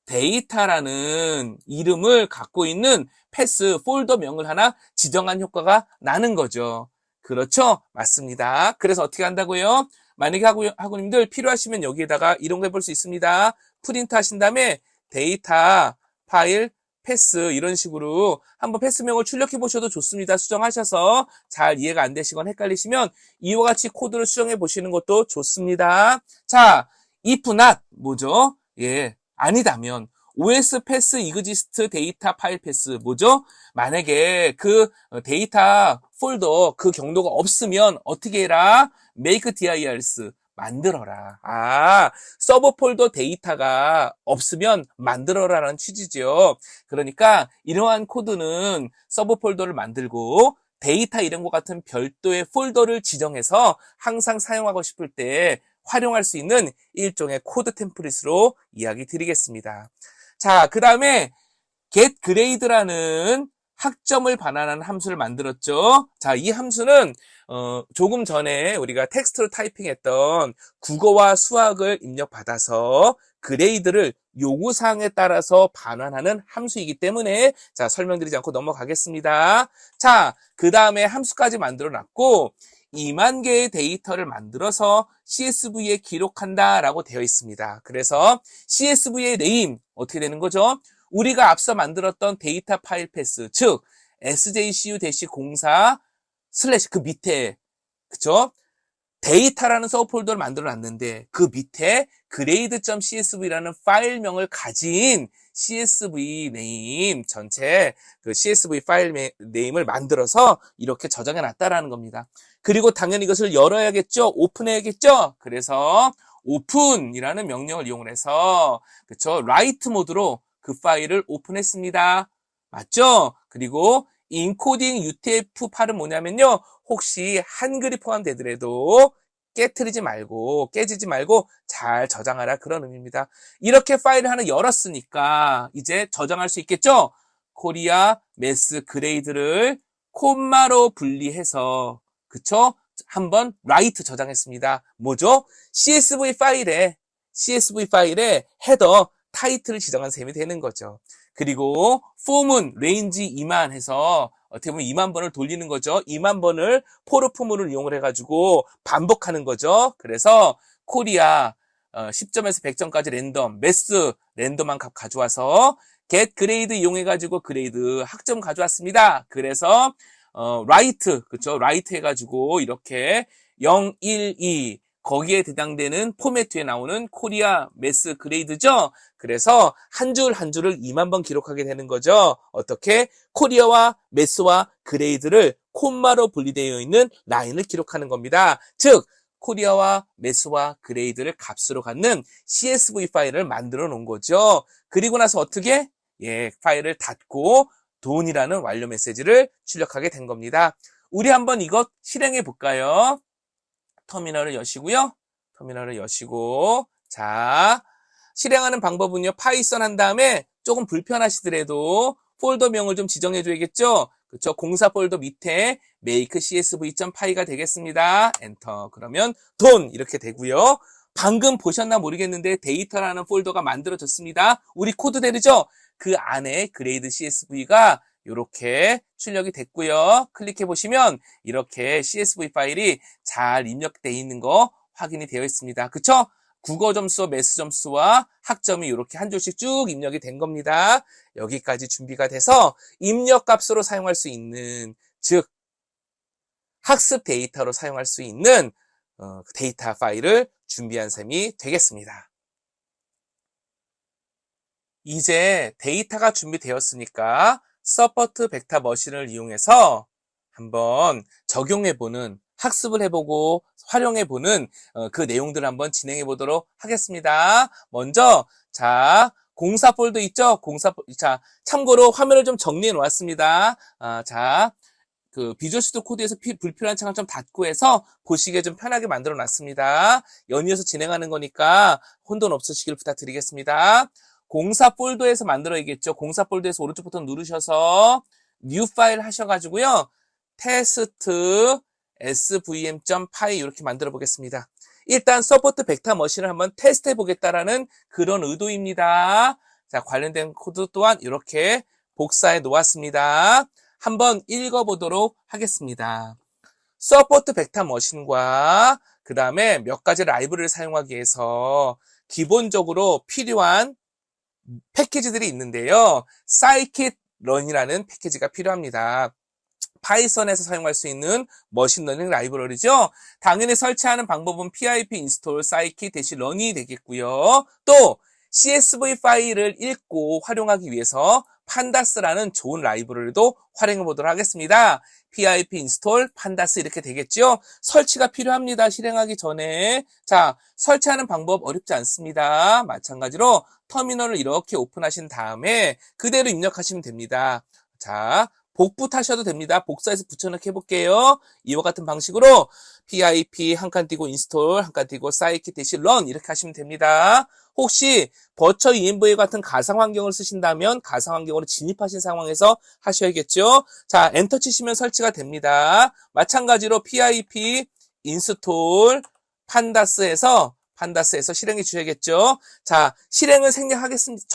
데이터라는 이름을 갖고 있는 패스 폴더명을 하나 지정한 효과가 나는 거죠. 그렇죠? 맞습니다. 그래서 어떻게 한다고요? 만약에 학우님들 필요하시면 여기에다가 이런 거 해볼 수 있습니다. 프린트 하신 다음에 데이터, 파일, 패스 이런 식으로 한번 패스명을 출력해 보셔도 좋습니다. 수정하셔서 잘 이해가 안 되시거나 헷갈리시면 이와 같이 코드를 수정해 보시는 것도 좋습니다. 자, if not 뭐죠? 예, 아니다면 os pass exist 데이터 파일 패스 뭐죠? 만약에 그 데이터 폴더 그 경로가 없으면 어떻게 해라? make dirs 만들어라. 서버 폴더 데이터가 없으면 만들어라라는 취지죠. 그러니까 이러한 코드는 서버 폴더를 만들고 데이터 이름과 같은 별도의 폴더를 지정해서 항상 사용하고 싶을 때 활용할 수 있는 일종의 코드 템플릿으로 이야기 드리겠습니다. 자, 그 다음에 getGrade라는 학점을 반환하는 함수를 만들었죠. 자, 이 함수는 조금 전에 우리가 텍스트로 타이핑했던 국어와 수학을 입력받아서 그레이드를 요구사항에 따라서 반환하는 함수이기 때문에 자, 설명드리지 않고 넘어가겠습니다. 자, 그 다음에 함수까지 만들어 놨고 2만 개의 데이터를 만들어서 CSV에 기록한다 라고 되어 있습니다. 그래서 CSV의 네임 어떻게 되는 거죠? 우리가 앞서 만들었던 데이터 파일 패스, 즉 sjcu-04 슬래시 그 밑에 그쵸? 데이터라는 서브폴더를 만들어 놨는데 그 밑에 grade.csv라는 파일명을 가진 CSV 네임 전체 그 CSV 파일 네임을 만들어서 이렇게 저장해 놨다라는 겁니다. 그리고 당연히 이것을 열어야겠죠? 오픈해야겠죠? 그래서 오픈이라는 명령을 이용해서 그쵸? 라이트 모드로 그 파일을 오픈했습니다. 맞죠? 그리고 인코딩 UTF 파일은 뭐냐면요. 혹시 한글이 포함되더라도 깨트리지 말고 깨지지 말고 잘 저장하라 그런 의미입니다. 이렇게 파일을 하나 열었으니까 이제 저장할 수 있겠죠? 코리아 매스 그레이드를 콤마로 분리해서 그쵸? 한번 라이트 저장했습니다. 뭐죠? CSV 파일에 헤더 타이틀을 지정한 셈이 되는 거죠. 그리고 폼은 레인지 2만 해서 어떻게 보면 2만 번을 돌리는 거죠. 2만 번을 포르 포문을 이용을 해가지고 반복하는 거죠. 그래서 코리아 10점에서 100점까지 랜덤, 매스 랜덤한 값 가져와서 get 그레이드 이용해가지고 그레이드 학점 가져왔습니다. 그래서 라이트 그렇죠? 라이트 해가지고 이렇게 0, 1, 2 거기에 해당되는 포맷에 나오는 코리아 매스 그레이드죠. 그래서 한 줄 한 줄을 2만 번 기록하게 되는 거죠. 어떻게? 코리아와 매스와 그레이드를 콤마로 분리되어 있는 라인을 기록하는 겁니다. 즉 코리아와 매스와 그레이드를 값으로 갖는 CSV 파일을 만들어 놓은 거죠. 그리고 나서 어떻게? 파일을 닫고 돈이라는 완료 메시지를 출력하게 된 겁니다. 우리 한번 이것 실행해 볼까요? 터미널을 여시고요. 터미널을 여시고 자 실행하는 방법은요. 파이썬 한 다음에 조금 불편하시더라도 폴더명을 좀 지정해 줘야겠죠. 그렇죠. 공사 폴더 밑에 make csv.py가 되겠습니다. 엔터. 그러면 돈 이렇게 되고요. 방금 보셨나 모르겠는데 데이터라는 폴더가 만들어졌습니다. 우리 코드대로죠. 그 안에 그레이드 csv가 이렇게 출력이 됐고요. 클릭해 보시면 이렇게 CSV 파일이 잘 입력되어 있는 거 확인이 되어 있습니다. 그쵸? 국어 점수와 매스 점수와 학점이 이렇게 한 줄씩 쭉 입력이 된 겁니다. 여기까지 준비가 돼서 입력 값으로 사용할 수 있는 즉 학습 데이터로 사용할 수 있는 데이터 파일을 준비한 셈이 되겠습니다. 이제 데이터가 준비되었으니까 서포트 벡터 머신을 이용해서 한번 적용해보는, 학습을 해보고 활용해보는 그 내용들을 한번 진행해 보도록 하겠습니다. 먼저 자, 공사 폴더 있죠? 자, 참고로 화면을 좀 정리해 놓았습니다. 자, 그 비주얼 스튜디오 코드에서 불필요한 창을 좀 닫고 해서 보시기에 좀 편하게 만들어 놨습니다. 연이어서 진행하는 거니까 혼돈 없으시길 부탁드리겠습니다. 공사 폴더에서 만들어야겠죠. 공사 폴더에서 오른쪽 버튼 누르셔서 뉴 파일 하셔가지고요. 테스트 svm.py 이렇게 만들어 보겠습니다. 일단 서포트 벡터 머신을 한번 테스트 해보겠다라는 그런 의도입니다. 자, 관련된 코드 또한 이렇게 복사해 놓았습니다. 한번 읽어보도록 하겠습니다. 서포트 벡터 머신과 그 다음에 몇 가지 라이브러리를 사용하기 위해서 기본적으로 필요한 패키지들이 있는데요. scikit-learn이라는 패키지가 필요합니다. 파이썬에서 사용할 수 있는 머신러닝 라이브러리죠. 당연히 설치하는 방법은 pip install scikit-learn이 되겠고요. 또 CSV 파일을 읽고 활용하기 위해서 판다스라는 좋은 라이브러리도 활용해 보도록 하겠습니다. pip install 판다스 이렇게 되겠죠. 설치가 필요합니다. 실행하기 전에. 자, 설치하는 방법 어렵지 않습니다. 마찬가지로 터미널을 이렇게 오픈하신 다음에 그대로 입력하시면 됩니다. 자, 복붙 하셔도 됩니다. 복사해서 붙여넣기 해볼게요. 이와 같은 방식으로 pip 한 칸 띄고 install 한 칸 띄고 scikit-learn 이렇게 하시면 됩니다. 혹시 버처 env 같은 가상 환경을 쓰신다면 가상 환경으로 진입하신 상황에서 하셔야겠죠. 자, 엔터 치시면 설치가 됩니다. 마찬가지로 pip install 판다스에서 실행해 주셔야겠죠. 자, 실행을 생략하겠습니다.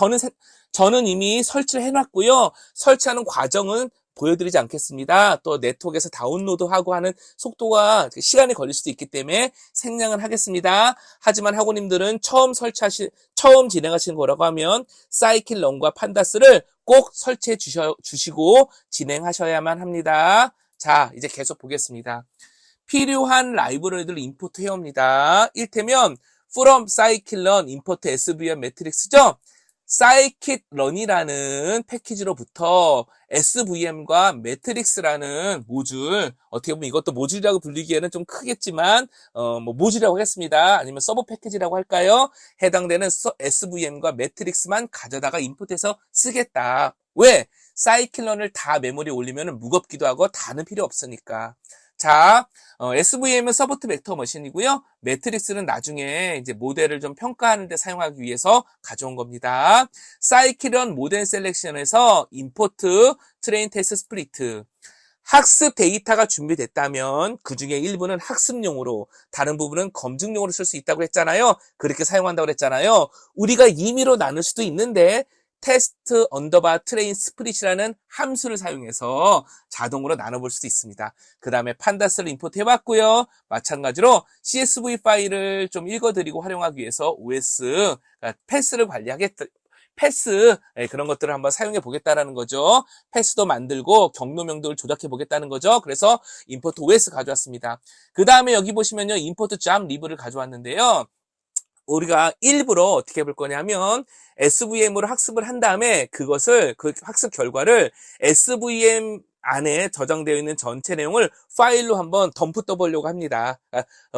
저는 이미 설치를 해놨고요. 설치하는 과정은 보여드리지 않겠습니다. 또 네트워크에서 다운로드하고 하는 속도가 시간이 걸릴 수도 있기 때문에 생략을 하겠습니다. 하지만 학우님들은 처음 진행하시는 거라고 하면 scikit-learn과 판다스를 꼭 설치해 주시고 진행하셔야만 합니다. 자, 이제 계속 보겠습니다. 필요한 라이브러리들을 임포트 해옵니다. 일테면 from scikit-learn import svm matrix죠. scikit-learn이라는 패키지로부터 svm과 matrix라는 모듈, 어떻게 보면 이것도 모듈이라고 불리기에는 좀 크겠지만 모듈이라고 하겠습니다. 아니면 서브 패키지라고 할까요? 해당되는 svm과 matrix만 가져다가 인풋해서 쓰겠다. 왜? scikit-learn을 다 메모리에 올리면 무겁기도 하고 다는 필요 없으니까. 자, SVM은 서포트 벡터 머신이고요. 매트릭스는 나중에 이제 모델을 좀 평가하는 데 사용하기 위해서 가져온 겁니다. scikit-learn 모델 셀렉션에서 임포트, 트레인 테스트 스플리트. 학습 데이터가 준비됐다면 그 중에 일부는 학습용으로, 다른 부분은 검증용으로 쓸 수 있다고 했잖아요. 그렇게 사용한다고 했잖아요. 우리가 임의로 나눌 수도 있는데 테스트 언더바 트레인 스플릿이라는 함수를 사용해서 자동으로 나눠볼 수도 있습니다. 그 다음에 판다스를 임포트 해봤고요. 마찬가지로 CSV 파일을 좀 읽어드리고 활용하기 위해서 OS, 그러니까 패스를 패스, 그런 것들을 한번 사용해 보겠다라는 거죠. 패스도 만들고 경로명들을 조작해 보겠다는 거죠. 그래서 임포트 OS 가져왔습니다. 그 다음에 여기 보시면요. 임포트 잡 리브를 가져왔는데요. 우리가 일부러 어떻게 해볼 거냐면 SVM으로 학습을 한 다음에 그 학습 결과를 SVM 안에 저장되어 있는 전체 내용을 파일로 한번 덤프 떠보려고 합니다.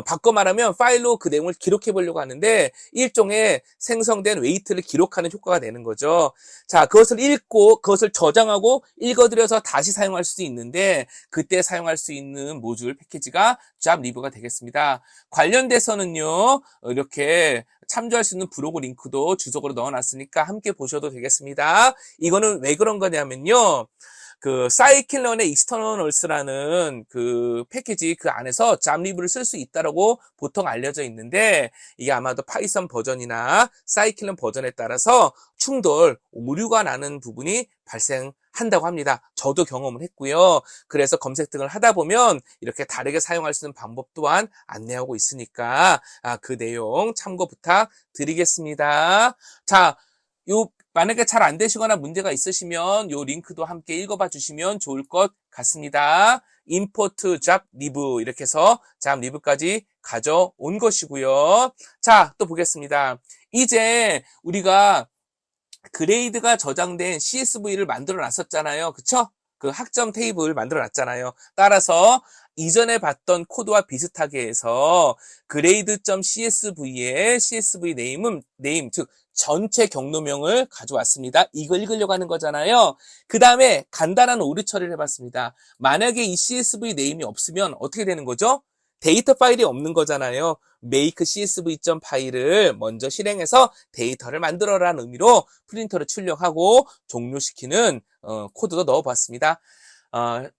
바꿔 말하면 파일로 그 내용을 기록해 보려고 하는데 일종의 생성된 웨이트를 기록하는 효과가 되는 거죠. 자, 그것을 읽고 그것을 저장하고 읽어들여서 다시 사용할 수 있는데 그때 사용할 수 있는 모듈 패키지가 잡 리브가 되겠습니다. 관련돼서는요, 이렇게 참조할 수 있는 블로그 링크도 주석으로 넣어놨으니까 함께 보셔도 되겠습니다. 이거는 왜 그런 거냐면요. 그 scikit-learn의 externals라는 그 패키지 그 안에서 잡 리브를 쓸 수 있다라고 보통 알려져 있는데 이게 아마도 파이썬 버전이나 scikit-learn 버전에 따라서 충돌, 오류가 나는 부분이 발생한다고 합니다. 저도 경험을 했고요. 그래서 검색 등을 하다 보면 이렇게 다르게 사용할 수 있는 방법 또한 안내하고 있으니까 그 내용 참고 부탁드리겠습니다. 자, 만약에 잘 안 되시거나 문제가 있으시면 요 링크도 함께 읽어봐 주시면 좋을 것 같습니다. import job lib 이렇게 해서 job lib까지 가져온 것이고요. 자, 또 보겠습니다. 이제 우리가 그레이드가 저장된 CSV를 만들어 놨었잖아요. 그쵸? 그 학점 테이블 만들어 놨잖아요. 따라서 이전에 봤던 코드와 비슷하게 해서 grade.csv의 CSV 네임, 즉 전체 경로명을 가져왔습니다. 이걸 읽으려고 하는 거잖아요. 그 다음에 간단한 오류 처리를 해봤습니다. 만약에 이 CSV 네임이 없으면 어떻게 되는 거죠? 데이터 파일이 없는 거잖아요. make csv 파일을 먼저 실행해서 데이터를 만들어라는 의미로 프린터를 출력하고 종료시키는 코드도 넣어봤습니다.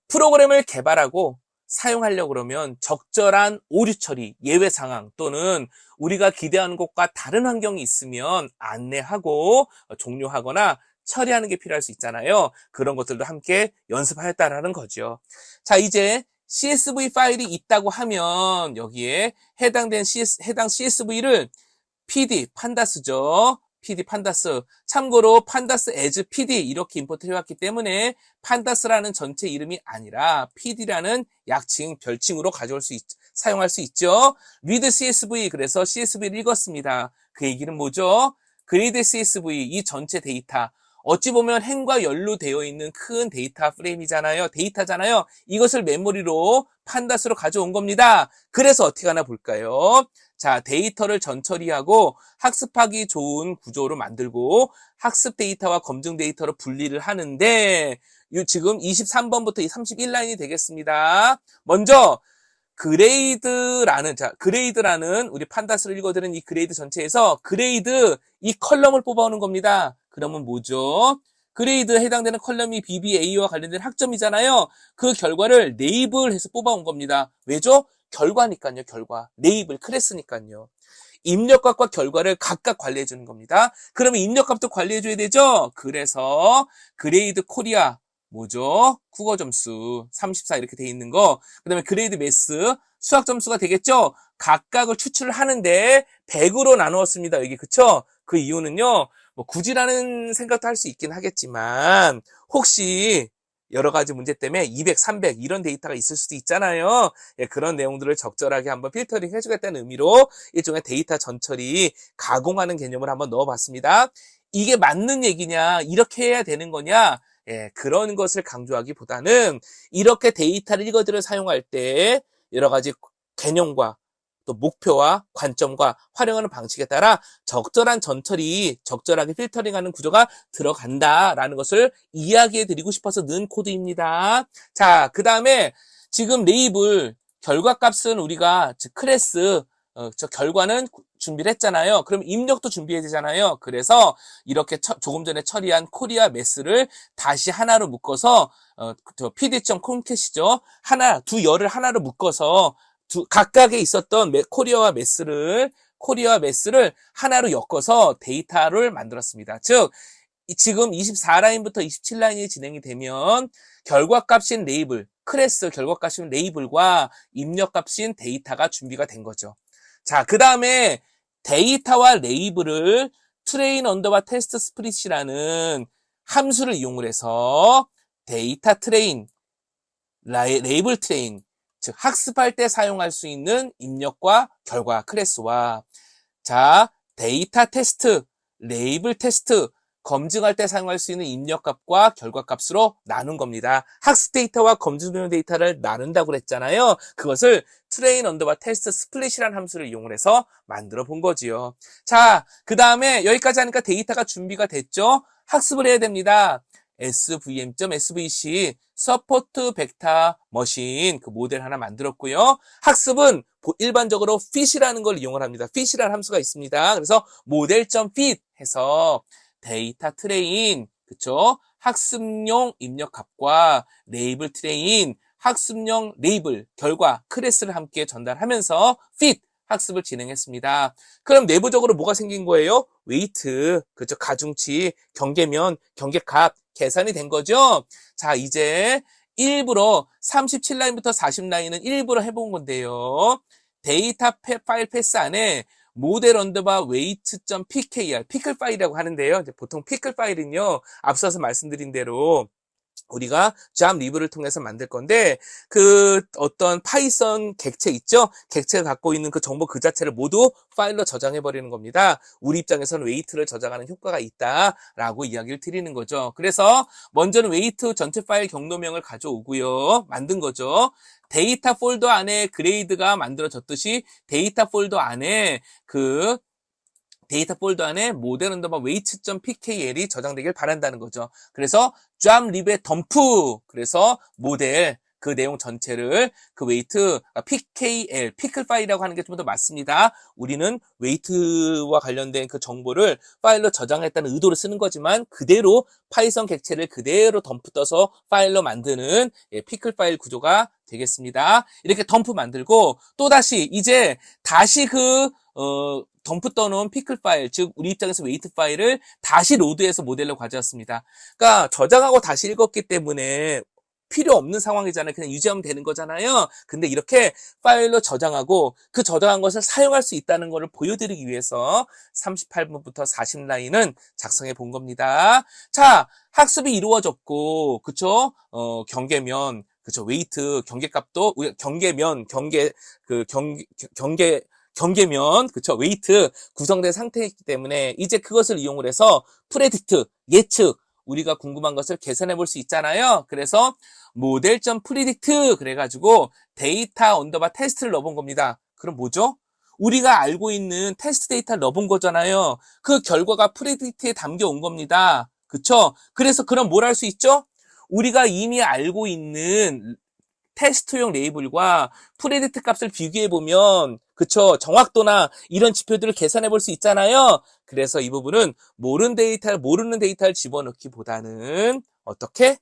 프로그램을 개발하고 사용하려고 그러면 적절한 오류 처리, 예외 상황 또는 우리가 기대하는 것과 다른 환경이 있으면 안내하고 종료하거나 처리하는 게 필요할 수 있잖아요. 그런 것들도 함께 연습하였다라는 거죠. 자, 이제 CSV 파일이 있다고 하면 여기에 해당 CSV를 PD, 판다스죠. PD, 판다스. 참고로 판다스 as PD 이렇게 임포트 해왔기 때문에 판다스라는 전체 이름이 아니라 PD라는 약칭, 별칭으로 사용할 수 있죠. read CSV, 그래서 CSV를 읽었습니다. 그 얘기는 뭐죠? grade CSV, 이 전체 데이터. 어찌 보면 행과 열로 되어 있는 큰 데이터 프레임이잖아요. 데이터잖아요. 이것을 메모리로 판다스로 가져온 겁니다. 그래서 어떻게 하나 볼까요? 자, 데이터를 전처리하고 학습하기 좋은 구조로 만들고 학습 데이터와 검증 데이터로 분리를 하는데 지금 23번부터 31라인이 되겠습니다. 먼저 그레이드라는 우리 판다스를 읽어드는 이 그레이드 전체에서 그레이드 이 컬럼을 뽑아오는 겁니다. 그러면 뭐죠? 그레이드 해당되는 컬럼이 BBA와 관련된 학점이잖아요. 그 결과를 레이블해서 뽑아온 겁니다. 왜죠? 결과니까요, 결과. 레이블, 클래스니까요. 입력값과 결과를 각각 관리해 주는 겁니다. 그러면 입력값도 관리해 줘야 되죠? 그래서 그레이드 코리아 뭐죠? 국어 점수 34 이렇게 돼 있는 거. 그다음에 그레이드 매스 수학 점수가 되겠죠? 각각을 추출을 하는데 100으로 나누었습니다. 여기 그쵸? 그 이유는요. 뭐 굳이라는 생각도 할 수 있긴 하겠지만 혹시 여러 가지 문제 때문에 200, 300 이런 데이터가 있을 수도 있잖아요. 예, 그런 내용들을 적절하게 한번 필터링 해주겠다는 의미로 일종의 데이터 전처리 가공하는 개념을 한번 넣어봤습니다. 이게 맞는 얘기냐, 이렇게 해야 되는 거냐, 예, 그런 것을 강조하기보다는 이렇게 데이터를 읽어들여 사용할 때 여러 가지 개념과 또 목표와 관점과 활용하는 방식에 따라 적절한 전처리, 적절하게 필터링하는 구조가 들어간다라는 것을 이야기해 드리고 싶어서 넣은 코드입니다. 자, 그 다음에 지금 레이블, 결과값은 우리가 즉 클래스, 저 결과는 준비를 했잖아요. 그럼 입력도 준비해야 되잖아요. 그래서 이렇게 조금 전에 처리한 코리아 매스를 다시 하나로 묶어서 pd.concat 두 열을 하나로 묶어서 각각에 있었던 코리아와 매스를 하나로 엮어서 데이터를 만들었습니다. 즉 지금 24라인부터 27라인이 진행이 되면 결과값인 레이블, 클래스 결과값인 레이블과 입력값인 데이터가 준비가 된 거죠. 자, 그 다음에 데이터와 레이블을 train underbar test split이라는 함수를 이용을 해서 데이터 트레인, 레이블 트레인, 즉 학습할 때 사용할 수 있는 입력과 결과 클래스와 자, 데이터 테스트, 레이블 테스트, 검증할 때 사용할 수 있는 입력값과 결과값으로 나눈 겁니다. 학습 데이터와 검증되는 데이터를 나눈다고 그랬잖아요. 그것을 train underbar test split이라는 함수를 이용을 해서 만들어 본 거지요. 자, 그 다음에 여기까지 하니까 데이터가 준비가 됐죠? 학습을 해야 됩니다. svm.svc 서포트 벡터 머신 그 모델 하나 만들었고요. 학습은 일반적으로 fit이라는 걸 이용을 합니다. fit이라는 함수가 있습니다. 그래서 모델.fit 해서 데이터 트레인, 그쵸? 학습용 입력값과 레이블 트레인, 학습용 레이블, 결과, 클래스를 함께 전달하면서 fit 학습을 진행했습니다. 그럼 내부적으로 뭐가 생긴 거예요? 웨이트, 그죠? 가중치, 경계면, 경계값 계산이 된 거죠? 자, 이제 일부러 37라인부터 40라인은 일부러 해본 건데요. 데이터 파일 패스 안에 모델 언더바 웨이트.pkr, 피클 파일이라고 하는데요. 보통 피클 파일은요, 앞서서 말씀드린 대로 우리가 잡리브를 통해서 만들 건데 그 어떤 파이썬 객체 있죠? 객체가 갖고 있는 그 정보 그 자체를 모두 파일로 저장해 버리는 겁니다. 우리 입장에서는 웨이트를 저장하는 효과가 있다라고 이야기를 드리는 거죠. 그래서 먼저는 웨이트 전체 파일 경로명을 가져오고요. 만든 거죠. 데이터 폴더 안에 그레이드가 만들어졌듯이 데이터 폴더 안에 모델 언더바 weights.pkl이 저장되길 바란다는 거죠. 그래서 잡립의 덤프, 그래서 모델 그 내용 전체를 그 웨이트 pkl 피클 파일이라고 하는 게 좀 더 맞습니다. 우리는 웨이트와 관련된 그 정보를 파일로 저장했다는 의도로 쓰는 거지만 그대로 파이썬 객체를 그대로 덤프 떠서 파일로 만드는 피클 파일 구조가 되겠습니다. 이렇게 덤프 만들고 또다시 이제 다시 덤프 떠놓은 피클 파일, 즉 우리 입장에서 웨이트 파일을 다시 로드해서 모델로 가져왔습니다. 그러니까 저장하고 다시 읽었기 때문에 필요 없는 상황이잖아요. 그냥 유지하면 되는 거잖아요. 근데 이렇게 파일로 저장하고 그 저장한 것을 사용할 수 있다는 것을 보여드리기 위해서 38번부터 40라인은 작성해 본 겁니다. 자, 학습이 이루어졌고, 그쵸? 경계면, 그쵸? 웨이트, 경계값도, 경계면, 그쵸? 웨이트 구성된 상태이기 때문에 이제 그것을 이용을 해서 프레딕트, 예측, 우리가 궁금한 것을 계산해 볼 수 있잖아요. 그래서 모델.predict 그래가지고 데이터 언더바 테스트를 넣어본 겁니다. 그럼 뭐죠? 우리가 알고 있는 테스트 데이터를 넣어본 거잖아요. 그 결과가 프레딕트에 담겨온 겁니다. 그쵸? 그래서 그럼 뭘 할 수 있죠? 우리가 이미 알고 있는 테스트용 레이블과 프레딕트 값을 비교해보면 그쵸? 정확도나 이런 지표들을 계산해 볼 수 있잖아요. 그래서 이 부분은 모르는 데이터를 집어넣기보다는 어떻게?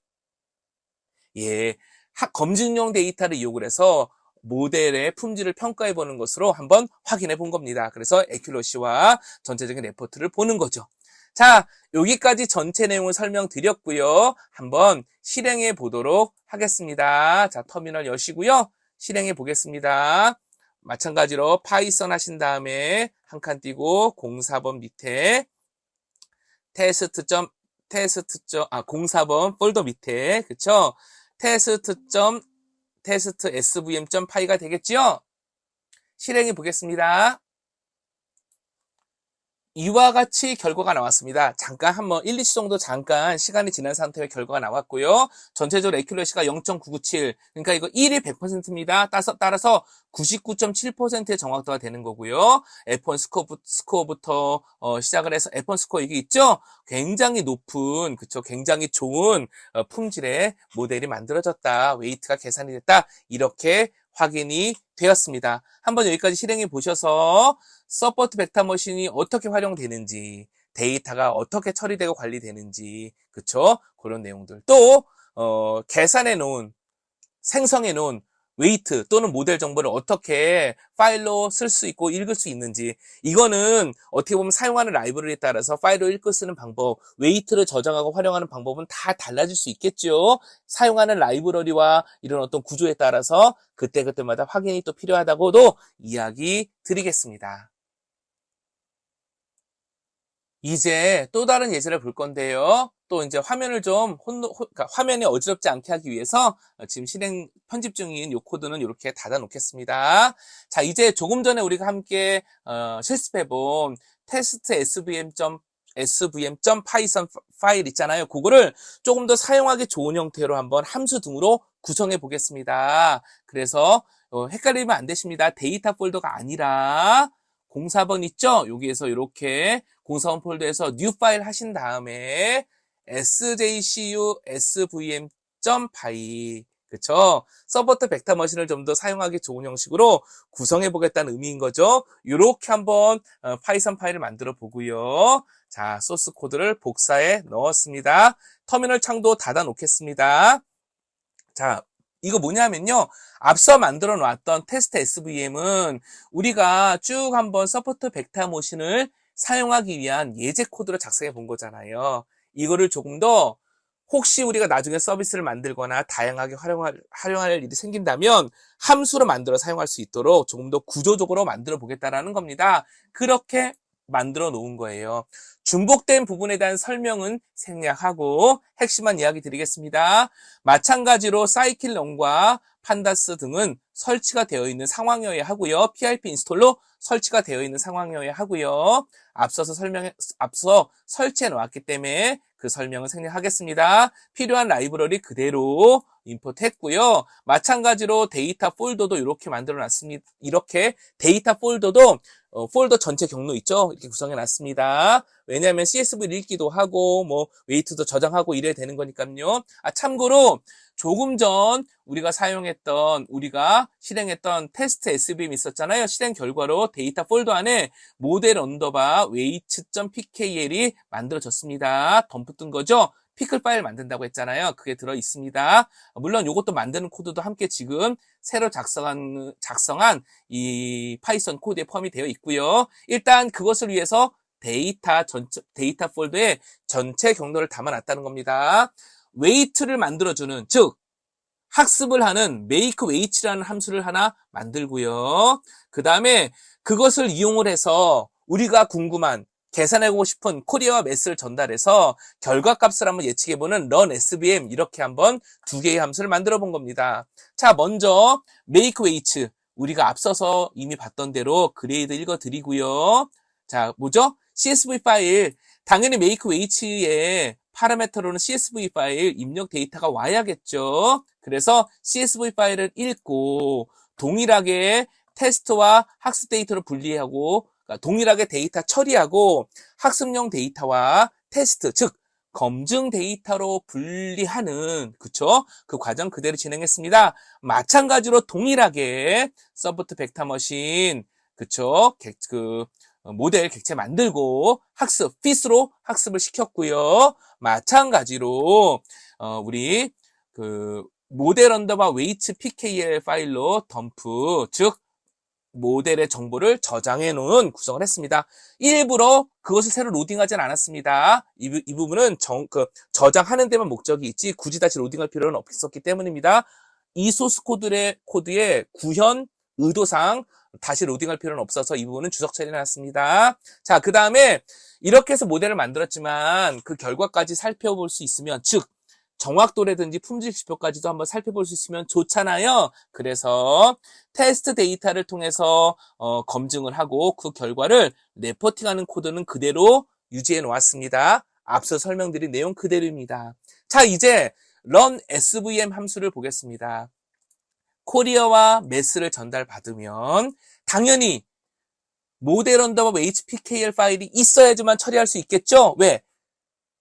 검증용 데이터를 이용을 해서 모델의 품질을 평가해 보는 것으로 한번 확인해 본 겁니다. 그래서 애큐러시와 전체적인 레포트를 보는 거죠. 자, 여기까지 전체 내용을 설명드렸고요. 한번 실행해 보도록 하겠습니다. 자, 터미널 여시고요. 실행해 보겠습니다. 마찬가지로 파이썬 하신 다음에 한 칸 띄고 04번 밑에 04번 폴더 밑에 그쵸? 테스트 svm.py가 되겠죠? 실행해 보겠습니다. 이와 같이 결과가 나왔습니다. 잠깐 한번 1, 2초 정도 잠깐 시간이 지난 상태의 결과가 나왔고요. 전체적으로 애큐러시가 0.997, 그러니까 이거 1이 100%입니다. 따라서 99.7%의 정확도가 되는 거고요. F1 스코어부터 시작을 해서 F1 스코어 이게 있죠? 굉장히 높은, 그쵸? 굉장히 좋은 품질의 모델이 만들어졌다. 웨이트가 계산이 됐다. 이렇게 확인이 되었습니다. 한번 여기까지 실행해 보셔서 서포트 벡터 머신이 어떻게 활용되는지, 데이터가 어떻게 처리되고 관리되는지, 그쵸? 그런 내용들. 또 계산해 놓은, 생성해 놓은 웨이트 또는 모델 정보를 어떻게 파일로 쓸 수 있고 읽을 수 있는지, 이거는 어떻게 보면 사용하는 라이브러리에 따라서 파일로 읽고 쓰는 방법, 웨이트를 저장하고 활용하는 방법은 다 달라질 수 있겠죠. 사용하는 라이브러리와 이런 어떤 구조에 따라서 그때그때마다 확인이 또 필요하다고도 이야기 드리겠습니다. 이제 또 다른 예제를 볼 건데요. 또 이제 화면을 그러니까 화면이 어지럽지 않게 하기 위해서 지금 편집 중인 이 코드는 이렇게 닫아 놓겠습니다. 자, 이제 조금 전에 우리가 함께 실습해본 테스트 svm.python 파일 있잖아요. 그거를 조금 더 사용하기 좋은 형태로 한번 함수 등으로 구성해 보겠습니다. 그래서 헷갈리면 안 되십니다. 데이터 폴더가 아니라 04번 있죠? 여기에서 이렇게 04번 폴더에서 new 파일 하신 다음에 sjcu svm.py 그쵸? 서포트 벡터 머신을 좀 더 사용하기 좋은 형식으로 구성해 보겠다는 의미인 거죠. 이렇게 한번 파이썬 파일을 만들어 보고요. 자, 소스 코드를 복사해 넣었습니다. 터미널 창도 닫아 놓겠습니다. 자, 이거 뭐냐면요. 앞서 만들어 놨던 테스트 SVM은 우리가 쭉 한번 서포트 벡터 모션을 사용하기 위한 예제 코드로 작성해 본 거잖아요. 이거를 조금 더 혹시 우리가 나중에 서비스를 만들거나 다양하게 활용할 일이 생긴다면 함수로 만들어 사용할 수 있도록 조금 더 구조적으로 만들어 보겠다라는 겁니다. 그렇게 만들어 놓은 거예요. 중복된 부분에 대한 설명은 생략하고 핵심만 이야기 드리겠습니다. 마찬가지로 사이클론과 판다스 등은 설치가 되어 있는 상황이어야 하고요. PIP 인스톨로 설치가 되어 있는 상황이어야 하고요. 앞서 설치해 놓았기 때문에 그 설명을 생략하겠습니다. 필요한 라이브러리 그대로 임포트 했고요. 마찬가지로 데이터 폴더도 이렇게 만들어 놨습니다. 이렇게 데이터 폴더도 폴더 전체 경로 있죠? 이렇게 구성해 놨습니다. 왜냐하면 CSV를 읽기도 하고 웨이트도 저장하고 이래야 되는 거니까요. 참고로 조금 전 우리가 실행했던 테스트 SVM 있었잖아요. 실행 결과로 데이터 폴더 안에 모델 언더바 weight.pkl이 만들어졌습니다. 덤프 뜬 거죠? 피클 파일 만든다고 했잖아요. 그게 들어 있습니다. 물론 이것도 만드는 코드도 함께 지금 새로 작성한 이 파이썬 코드에 포함이 되어 있고요. 일단 그것을 위해서 데이터 폴더에 전체 경로를 담아놨다는 겁니다. 웨이트를 만들어주는, 즉 학습을 하는 make weigh라는 함수를 하나 만들고요. 그 다음에 그것을 이용을 해서 우리가 궁금한 계산해보고 싶은 코리아와 매스를 전달해서 결과값을 한번 예측해보는 run svm 이렇게 한번 두 개의 함수를 만들어 본 겁니다. 자, 먼저 make weight 우리가 앞서서 이미 봤던 대로 그레이드 읽어드리고요. 자, 뭐죠? CSV 파일 당연히 make weight의 파라미터로는 CSV 파일 입력 데이터가 와야겠죠. 그래서 CSV 파일을 읽고 동일하게 테스트와 학습 데이터를 분리하고 동일하게 데이터 처리하고 학습용 데이터와 테스트, 즉 검증 데이터로 분리하는 그쵸? 그 과정 그대로 진행했습니다. 마찬가지로 동일하게 서포트 벡터 머신 그쵸? 모델 객체 만들고 학습, 핏으로 학습을 시켰고요. 마찬가지로 우리 모델 언더바 웨이트 pkl 파일로 덤프, 즉 모델의 정보를 저장해 놓은 구성을 했습니다. 일부러 그것을 새로 로딩하진 않았습니다. 이 부분은 저장하는 데만 목적이 있지 굳이 다시 로딩할 필요는 없었기 때문입니다. 이 소스 코드의 구현 의도상 다시 로딩할 필요는 없어서 이 부분은 주석 처리해 놨습니다. 자, 그 다음에 이렇게 해서 모델을 만들었지만 그 결과까지 살펴볼 수 있으면, 즉 정확도라든지 품질 지표까지도 한번 살펴볼 수 있으면 좋잖아요. 그래서 테스트 데이터를 통해서 검증을 하고 그 결과를 레포팅하는 코드는 그대로 유지해 놓았습니다. 앞서 설명드린 내용 그대로입니다. 자, 이제 run svm 함수를 보겠습니다. 코리아와 매스를 전달받으면 당연히 모델 언더바 hpkl 파일이 있어야지만 처리할 수 있겠죠? 왜?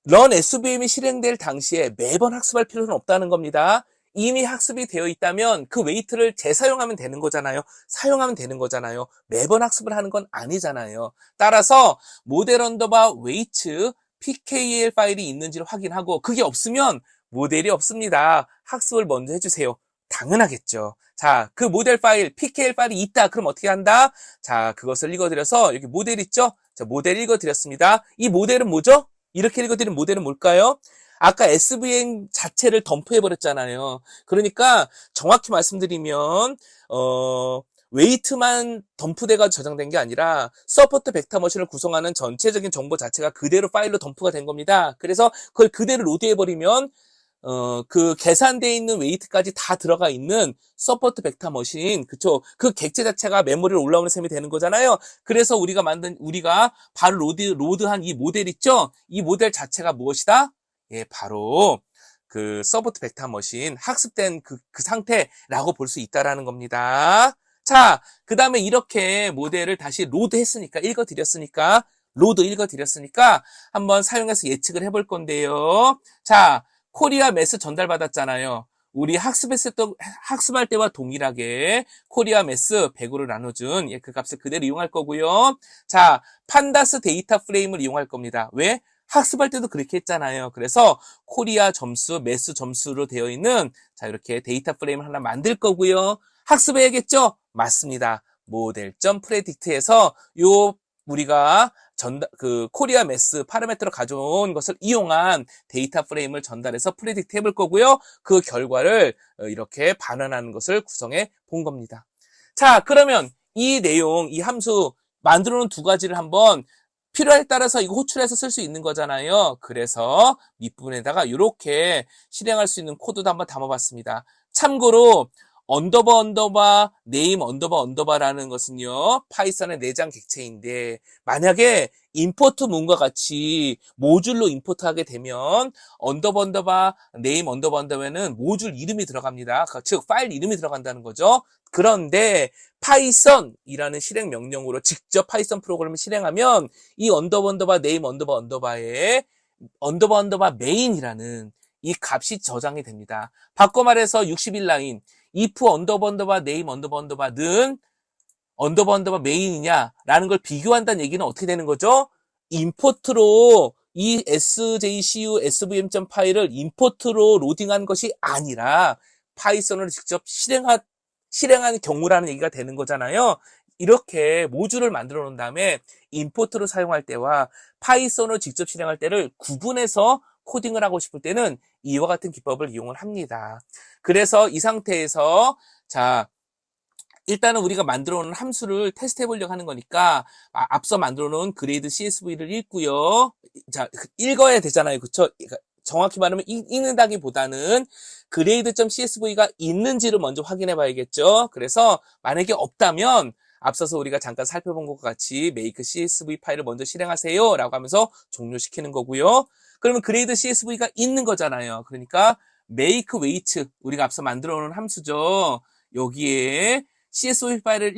run svm이 실행될 당시에 매번 학습할 필요는 없다는 겁니다. 이미 학습이 되어 있다면 그 웨이트를 재사용하면 되는 거잖아요. 사용하면 되는 거잖아요. 매번 학습을 하는 건 아니잖아요. 따라서 모델 언더바 weight pkl 파일이 있는지를 확인하고 그게 없으면 모델이 없습니다. 학습을 먼저 해주세요. 당연하겠죠. 자, 그 모델 파일, pkl 파일이 있다. 그럼 어떻게 한다? 자, 그것을 읽어드려서 여기 모델 있죠? 자, 모델 읽어드렸습니다. 이 모델은 뭐죠? 이렇게 읽어드린 모델은 뭘까요? 아까 SVM 자체를 덤프해버렸잖아요. 그러니까 정확히 말씀드리면 웨이트만 덤프돼가지고 저장된 게 아니라 서포트 벡터 머신을 구성하는 전체적인 정보 자체가 그대로 파일로 덤프가 된 겁니다. 그래서 그걸 그대로 로드해버리면 그 계산되어 있는 웨이트까지 다 들어가 있는 서포트 벡터 머신, 그쵸? 그 객체 자체가 메모리로 올라오는 셈이 되는 거잖아요. 그래서 우리가 바로 로드한 이 모델 있죠? 이 모델 자체가 무엇이다? 예, 바로 그 서포트 벡터 머신, 학습된 그 상태라고 볼 수 있다라는 겁니다. 자, 그 다음에 이렇게 모델을 다시 읽어드렸으니까 한번 사용해서 예측을 해볼 건데요. 자, 코리아 매스 전달받았잖아요. 우리 학습할 때와 동일하게 코리아 매스 100으로 나눠준 그 값을 그대로 이용할 거고요. 자, 판다스 데이터 프레임을 이용할 겁니다. 왜? 학습할 때도 그렇게 했잖아요. 그래서 코리아 점수, 매스 점수로 되어 있는 자 이렇게 데이터 프레임을 하나 만들 거고요. 학습해야겠죠? 맞습니다. 모델.predict에서 우리가 코리아 매스 파라미터로 가져온 것을 이용한 데이터 프레임을 전달해서 프레딕트 해볼 거고요. 그 결과를 이렇게 반환하는 것을 구성해 본 겁니다. 자, 그러면 이 내용, 이 함수 만들어 놓은 두 가지를 한번 필요에 따라서 이거 호출해서 쓸 수 있는 거잖아요. 그래서 밑부분에다가 이렇게 실행할 수 있는 코드도 한번 담아봤습니다. 참고로 언더바 네임 언더바라는 것은요, 파이썬의 내장 객체인데 만약에 임포트 문과 같이 모듈로 임포트하게 되면 언더바 네임 언더바는 모듈 이름이 들어갑니다. 즉 파일 이름이 들어간다는 거죠. 그런데 파이썬이라는 실행 명령으로 직접 파이썬 프로그램을 실행하면 이 언더바 네임 언더바에 언더바 메인이라는 이 값이 저장이 됩니다. 바꿔 말해서 61라인 if 언더바 네임 언더바는 언더바 메인이냐라는 걸 비교한다는 얘기는 어떻게 되는 거죠? 임포트로 이 sjcu svm 파일을 임포트로 로딩한 것이 아니라 파이썬으로 직접 실행한 경우라는 얘기가 되는 거잖아요. 이렇게 모듈을 만들어 놓은 다음에 임포트로 사용할 때와 파이썬으로 직접 실행할 때를 구분해서 코딩을 하고 싶을 때는 이와 같은 기법을 이용을 합니다. 그래서 이 상태에서 자, 일단은 우리가 만들어 놓은 함수를 테스트해 보려고 하는 거니까 앞서 만들어 놓은 그레이드 CSV를 읽고요. 자, 읽어야 되잖아요. 그렇죠? 정확히 말하면 읽는다기보다는 grade.csv가 있는지를 먼저 확인해 봐야겠죠. 그래서 만약에 없다면 앞서서 우리가 잠깐 살펴본 것과 같이 make csv 파일을 먼저 실행하세요 라고 하면서 종료시키는 거고요. 그러면 grade csv가 있는 거잖아요. 그러니까 make wait 우리가 앞서 만들어 놓은 함수죠. 여기에 CSV 파일을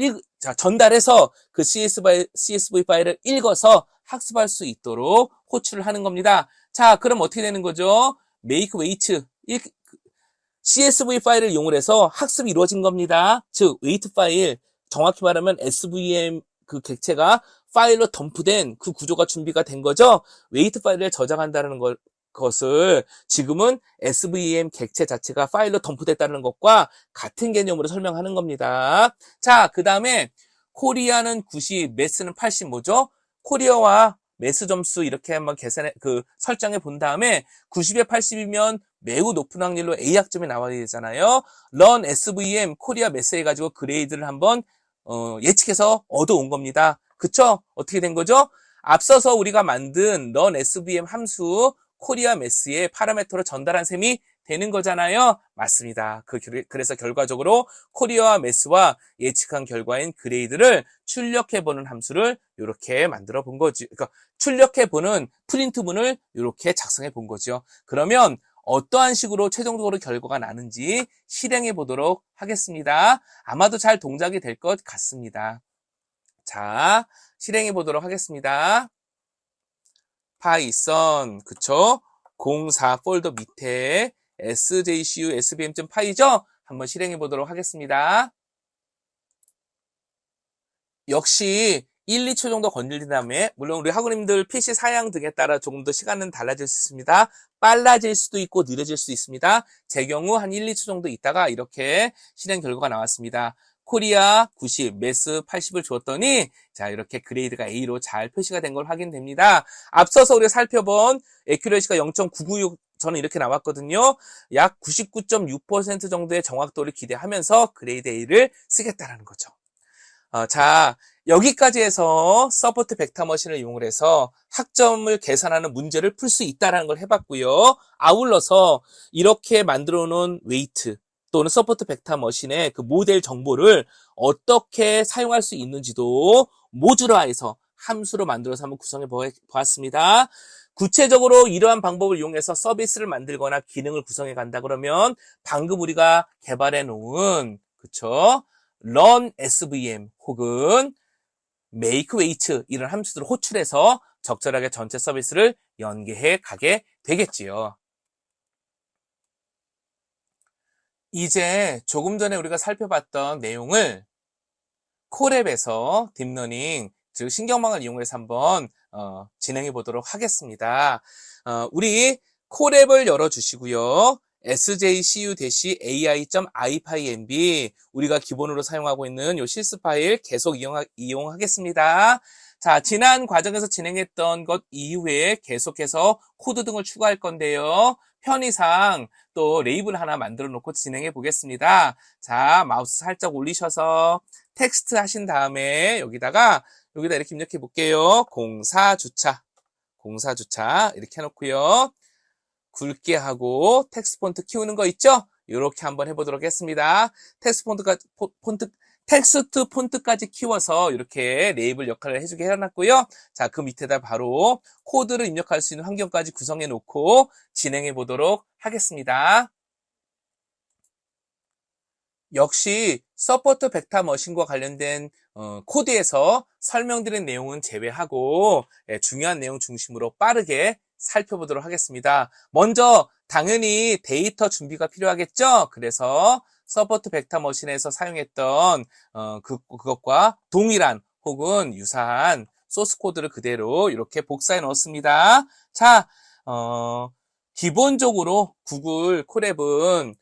전달해서 그 CSV 파일을 읽어서 학습할 수 있도록 호출을 하는 겁니다. 자, 그럼 어떻게 되는 거죠? make wait CSV 파일을 이용해서 학습이 이루어진 겁니다. 즉, wait 파일, 정확히 말하면 SVM 그 객체가 파일로 덤프된 그 구조가 준비가 된 거죠. wait 파일을 저장한다는 것을 지금은 SVM 객체 자체가 파일로 덤프됐다는 것과 같은 개념으로 설명하는 겁니다. 자, 그 다음에 코리아는 90, 매스는 80 뭐죠? 코리아와 매스 점수 이렇게 한번 설정해 본 다음에 90에 80이면 매우 높은 확률로 A학점이 나와야 되잖아요. run SVM 코리아 매스 해가지고 그레이드를 한번 예측해서 얻어온 겁니다. 그쵸? 어떻게 된 거죠? 앞서서 우리가 만든 run SVM 함수 코리아 매스의 파라미터로 전달한 셈이 되는 거잖아요. 맞습니다. 그래서 결과적으로 코리아와 매스와 예측한 결과인 그레이드를 출력해보는 함수를 이렇게 만들어 본 거지. 그러니까 출력해보는 프린트문을 이렇게 작성해 본 거죠. 그러면 어떠한 식으로 최종적으로 결과가 나는지 실행해 보도록 하겠습니다. 아마도 잘 동작이 될 것 같습니다. 자, 실행해 보도록 하겠습니다. 파이썬, 그쵸? 04 폴더 밑에 sjcu svm.py죠? 한번 실행해 보도록 하겠습니다. 역시 1, 2초 정도 건드린 다음에 물론 우리 학우님들 PC 사양 등에 따라 조금 더 시간은 달라질 수 있습니다. 빨라질 수도 있고 느려질 수도 있습니다. 제 경우 한 1, 2초 정도 있다가 이렇게 실행 결과가 나왔습니다. 코리아 90, 매스 80을 주었더니 자 이렇게 그레이드가 A로 잘 표시가 된 걸 확인됩니다. 앞서서 우리가 살펴본 애큐러시가 0.996 저는 이렇게 나왔거든요. 약 99.6% 정도의 정확도를 기대하면서 그레이드 A를 쓰겠다라는 거죠. 자, 여기까지 해서 서포트 벡터 머신을 이용을 해서 학점을 계산하는 문제를 풀 수 있다는 걸 해봤고요. 아울러서 이렇게 만들어 놓은 웨이트 또는 서포트 벡터 머신의 그 모델 정보를 어떻게 사용할 수 있는지도 모듈화해서 함수로 만들어서 한번 구성해 보았습니다. 구체적으로 이러한 방법을 이용해서 서비스를 만들거나 기능을 구성해 간다 그러면 방금 우리가 개발해 놓은 그쵸? run SVM 혹은 make wait 이런 함수들을 호출해서 적절하게 전체 서비스를 연계해 가게 되겠지요. 이제 조금 전에 우리가 살펴봤던 내용을 콜앱에서 딥러닝, 즉 신경망을 이용해서 한번 진행해 보도록 하겠습니다. 우리 콜앱을 열어주시고요. sjcu-ai.ipynb 우리가 기본으로 사용하고 있는 이 실습 파일 계속 이용하겠습니다. 자, 지난 과정에서 진행했던 것 이후에 계속해서 코드 등을 추가할 건데요. 편의상 또 레이블 하나 만들어 놓고 진행해 보겠습니다. 자, 마우스 살짝 올리셔서 텍스트 하신 다음에 여기다 이렇게 입력해 볼게요. 공사주차 이렇게 해놓고요. 굵게 하고 텍스트 폰트 키우는 거 있죠? 이렇게 한번 해보도록 하겠습니다. 텍스트 폰트까지 키워서 이렇게 레이블 역할을 해주게 해놨고요. 자, 그 밑에다 바로 코드를 입력할 수 있는 환경까지 구성해 놓고 진행해 보도록 하겠습니다. 역시 서포트 벡터 머신과 관련된 코드에서 설명드린 내용은 제외하고 중요한 내용 중심으로 빠르게 살펴보도록 하겠습니다. 먼저 당연히 데이터 준비가 필요하겠죠? 그래서 서포트 벡터 머신에서 사용했던 그것과 동일한 혹은 유사한 소스 코드를 그대로 이렇게 복사해 넣었습니다. 자, 기본적으로 구글 콜앱은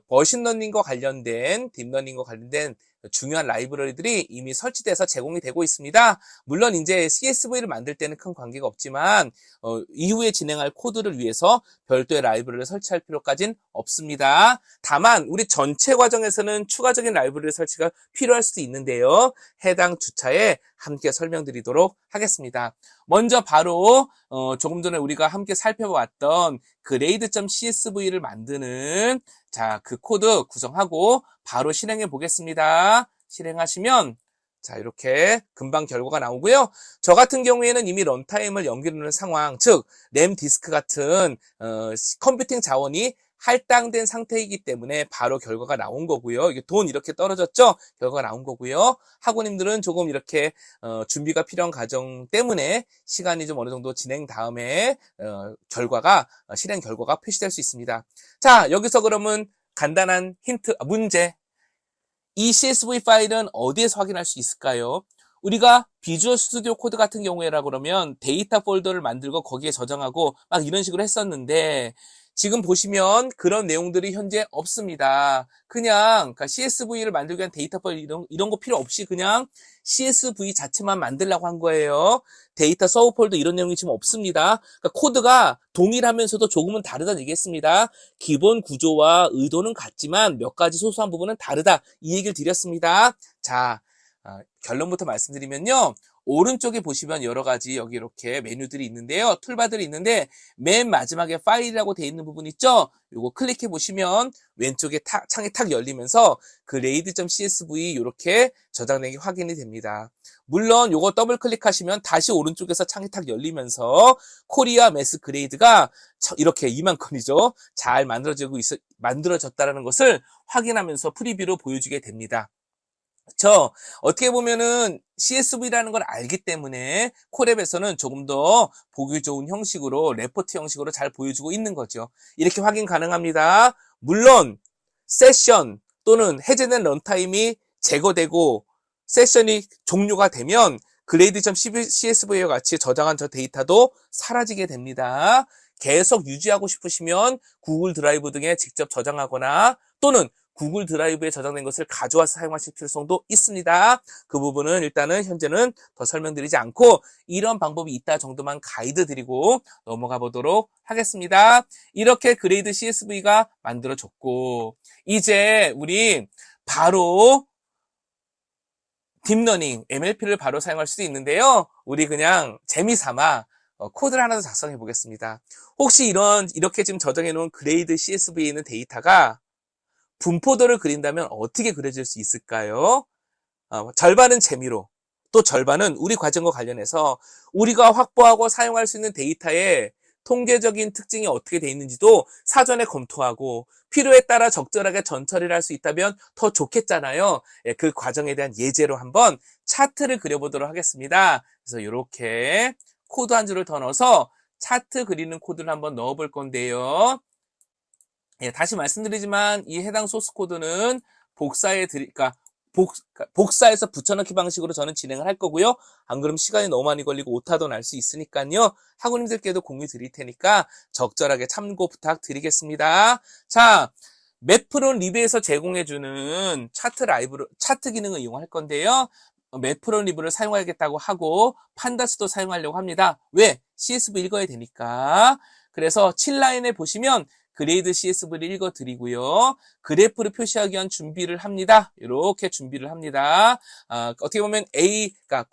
머신러닝과 관련된 딥러닝과 관련된 중요한 라이브러리들이 이미 설치돼서 제공이 되고 있습니다. 물론 이제 CSV를 만들 때는 큰 관계가 없지만 이후에 진행할 코드를 위해서 별도의 라이브러리를 설치할 필요까지는 없습니다. 다만 우리 전체 과정에서는 추가적인 라이브러리 설치가 필요할 수도 있는데요. 해당 주차에 함께 설명드리도록 하겠습니다. 먼저 바로 조금 전에 우리가 함께 살펴봤던 grade.csv를 만드는 그 코드 구성하고 바로 실행해 보겠습니다. 실행하시면 자, 이렇게 금방 결과가 나오고요. 저 같은 경우에는 이미 런타임을 연결하는 상황, 즉 램 디스크 같은 컴퓨팅 자원이 할당된 상태이기 때문에 바로 결과가 나온 거고요. 이게 돈 이렇게 떨어졌죠? 결과가 나온 거고요. 학우님들은 조금 이렇게 준비가 필요한 과정 때문에 시간이 좀 어느 정도 진행 다음에 실행 결과가 표시될 수 있습니다. 자, 여기서 그러면 간단한 문제. 이 CSV 파일은 어디에서 확인할 수 있을까요? 우리가 비주얼 스튜디오 코드 같은 경우에라 그러면 데이터 폴더를 만들고 거기에 저장하고 막 이런 식으로 했었는데 지금 보시면 그런 내용들이 현재 없습니다. 그냥 CSV를 만들기 위한 데이터 파일 이런 거 필요 없이 그냥 CSV 자체만 만들려고 한 거예요. 데이터 서브 폴더 이런 내용이 지금 없습니다. 그러니까 코드가 동일하면서도 조금은 다르다는 얘기했습니다. 기본 구조와 의도는 같지만 몇 가지 소소한 부분은 다르다. 이 얘기를 드렸습니다. 자, 결론부터 말씀드리면요. 오른쪽에 보시면 여러 가지 여기 이렇게 메뉴들이 있는데요. 툴바들이 있는데 맨 마지막에 파일이라고 되어 있는 부분 있죠? 요거 클릭해 보시면 왼쪽에 창이 탁 열리면서 grade.csv 이렇게 저장된 게 확인이 됩니다. 물론 요거 더블 클릭하시면 다시 오른쪽에서 창이 탁 열리면서 코리아 매스 그레이드가 이렇게 이만큼이죠. 잘 만들어졌다는 것을 확인하면서 프리뷰로 보여주게 됩니다. 어떻게 보면은 CSV라는 걸 알기 때문에 콜앱에서는 조금 더 보기 좋은 형식으로 레포트 형식으로 잘 보여주고 있는 거죠. 이렇게 확인 가능합니다. 물론 세션 또는 해제된 런타임이 제거되고 세션이 종료가 되면 grade.csv와 같이 저장한 저 데이터도 사라지게 됩니다. 계속 유지하고 싶으시면 구글 드라이브 등에 직접 저장하거나 또는 구글 드라이브에 저장된 것을 가져와서 사용하실 필요성도 있습니다. 그 부분은 일단은 현재는 더 설명드리지 않고 이런 방법이 있다 정도만 가이드 드리고 넘어가 보도록 하겠습니다. 이렇게 그레이드 CSV가 만들어졌고 이제 우리 바로 딥러닝, MLP를 바로 사용할 수도 있는데요. 우리 그냥 재미삼아 코드를 하나 더 작성해 보겠습니다. 혹시 이렇게 지금 저장해 놓은 그레이드 CSV에 있는 데이터가 분포도를 그린다면 어떻게 그려질 수 있을까요? 절반은 재미로, 또 절반은 우리 과정과 관련해서 우리가 확보하고 사용할 수 있는 데이터의 통계적인 특징이 어떻게 돼 있는지도 사전에 검토하고 필요에 따라 적절하게 전처리를 할 수 있다면 더 좋겠잖아요. 그 과정에 대한 예제로 한번 차트를 그려보도록 하겠습니다. 그래서 이렇게 코드 한 줄을 더 넣어서 차트 그리는 코드를 한번 넣어볼 건데요. 다시 말씀드리지만 이 해당 소스 코드는 복사해서 붙여넣기 방식으로 저는 진행을 할 거고요. 안 그러면 시간이 너무 많이 걸리고 오타도 날 수 있으니까요. 학우님들께도 공유 드릴 테니까 적절하게 참고 부탁드리겠습니다. 자, 맵프론 리뷰에서 제공해주는 차트 기능을 이용할 건데요. 맵프론 리뷰를 사용하겠다고 하고 판다스도 사용하려고 합니다. 왜? CSV 읽어야 되니까. 그래서 7라인에 보시면 그레이드 CSV를 읽어드리고요. 그래프를 표시하기 위한 준비를 합니다. 이렇게 준비를 합니다. 어떻게 보면 그러니까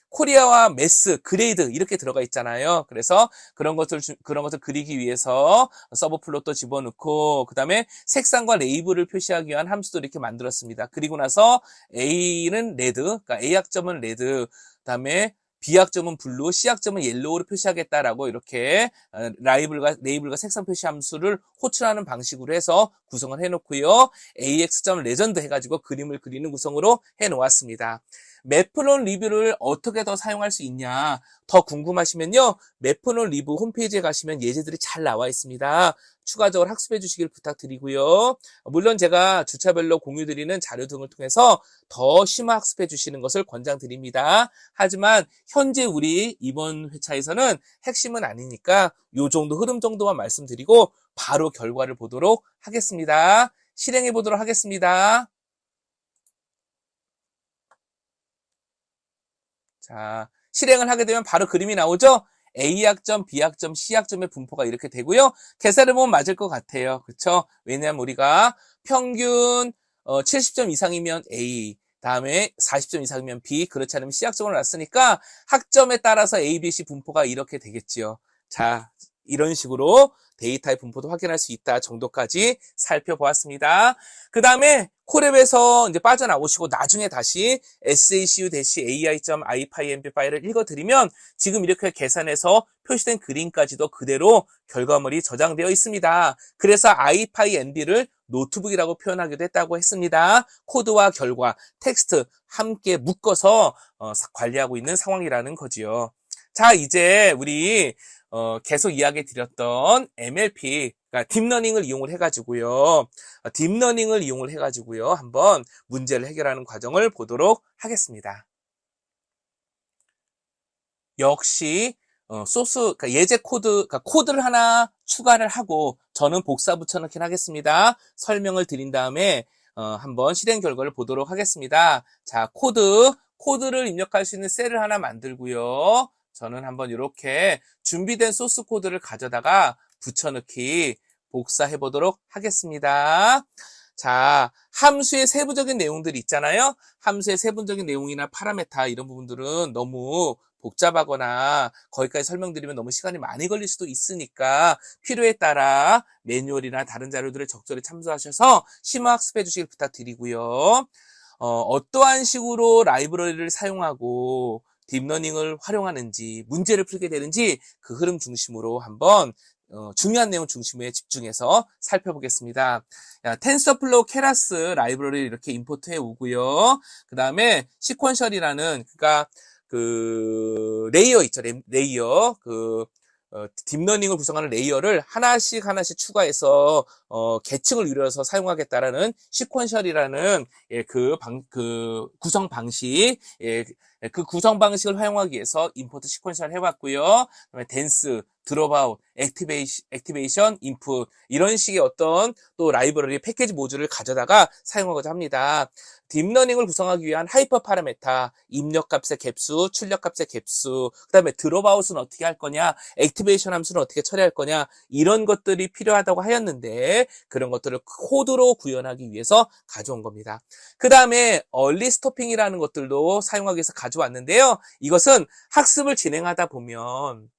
코리아와 매스, 그레이드 이렇게 들어가 있잖아요. 그래서 그런 것들 그리기 위해서 서브 플롯도 집어넣고 그다음에 색상과 레이블을 표시하기 위한 함수도 이렇게 만들었습니다. 그리고 나서 A는 레드, 그러니까 A 학점은 레드, 그다음에 B 학점은 블루, C 학점은 옐로우로 표시하겠다라고 이렇게 레이블과 색상 표시 함수를 호출하는 방식으로 해서 구성을 해놓고요. AX.레전드 레전드 해가지고 그림을 그리는 구성으로 해놓았습니다. 매플론 리뷰를 어떻게 더 사용할 수 있냐 더 궁금하시면요. 매플론 리뷰 홈페이지에 가시면 예제들이 잘 나와 있습니다. 추가적으로 학습해 주시길 부탁드리고요. 물론 제가 주차별로 공유드리는 자료 등을 통해서 더 심화 학습해 주시는 것을 권장드립니다. 하지만 현재 우리 이번 회차에서는 핵심은 아니니까 요 정도 흐름 정도만 말씀드리고 바로 결과를 보도록 하겠습니다. 실행해 보도록 하겠습니다. 자, 실행을 하게 되면 바로 그림이 나오죠? A학점, B학점, C학점의 분포가 이렇게 되고요. 계산을 보면 맞을 것 같아요. 그렇죠? 왜냐하면 우리가 평균 70점 이상이면 A, 다음에 40점 이상이면 B, 그렇지 않으면 C학점을 놨으니까 학점에 따라서 A, B, C 분포가 이렇게 되겠지요. 자, 이런 식으로 데이터의 분포도 확인할 수 있다 정도까지 살펴보았습니다. 그 다음에 콜앱에서 이제 빠져나오시고 나중에 다시 sacu-ai.ipynb 파일을 읽어드리면 지금 이렇게 계산해서 표시된 그림까지도 그대로 결과물이 저장되어 있습니다. 그래서 ipynb를 노트북이라고 표현하기도 했다고 했습니다. 코드와 결과, 텍스트 함께 묶어서 관리하고 있는 상황이라는 거지요. 자, 이제 우리 계속 이야기 드렸던 MLP, 그러니까 딥러닝을 이용을 해가지고요. 한번 문제를 해결하는 과정을 보도록 하겠습니다. 역시 그러니까 예제 그러니까 코드를 하나 추가를 하고 저는 복사 붙여넣긴 하겠습니다. 설명을 드린 다음에 한번 실행 결과를 보도록 하겠습니다. 자, 코드를 입력할 수 있는 셀을 하나 만들고요. 저는 한번 이렇게 준비된 소스 코드를 가져다가 붙여넣기 복사해 보도록 하겠습니다. 자, 함수의 세부적인 내용들이 있잖아요. 함수의 세부적인 내용이나 파라메타 이런 부분들은 너무 복잡하거나 거기까지 설명드리면 너무 시간이 많이 걸릴 수도 있으니까 필요에 따라 매뉴얼이나 다른 자료들을 적절히 참조하셔서 심화 학습해 주시길 부탁드리고요. 어떠한 식으로 라이브러리를 사용하고 딥러닝을 활용하는지 문제를 풀게 되는지 그 흐름 중심으로 한번 중요한 내용 중심에 집중해서 살펴보겠습니다. 텐서플로우 케라스 라이브러리를 이렇게 임포트해 오고요. 그 다음에 시퀀셜이라는 그러니까 그 레이어 있죠. 레이어 딥러닝을 구성하는 레이어를 하나씩 추가해서 계층을 이루어서 사용하겠다라는 시퀀셜이라는 그 구성 방식 그 구성 방식을 활용하기 위해서 임포트 시퀀셜을 해봤고요. 그다음에 댄스, 드롭아웃, 액티베이션, 인풋 이런 식의 어떤 또 라이브러리 패키지 모듈을 가져다가 사용하고자 합니다. 딥러닝을 구성하기 위한 하이퍼 파라메타, 입력값의 갭수, 출력값의 갭수, 그다음에 드롭아웃은 어떻게 할 거냐, 액티베이션 함수는 어떻게 처리할 거냐 이런 것들이 필요하다고 하였는데 그런 것들을 코드로 구현하기 위해서 가져온 겁니다. 그 다음에 얼리 스토핑이라는 것들도 사용하기 위해서 가져왔는데요. 이것은 학습을 진행하다 보면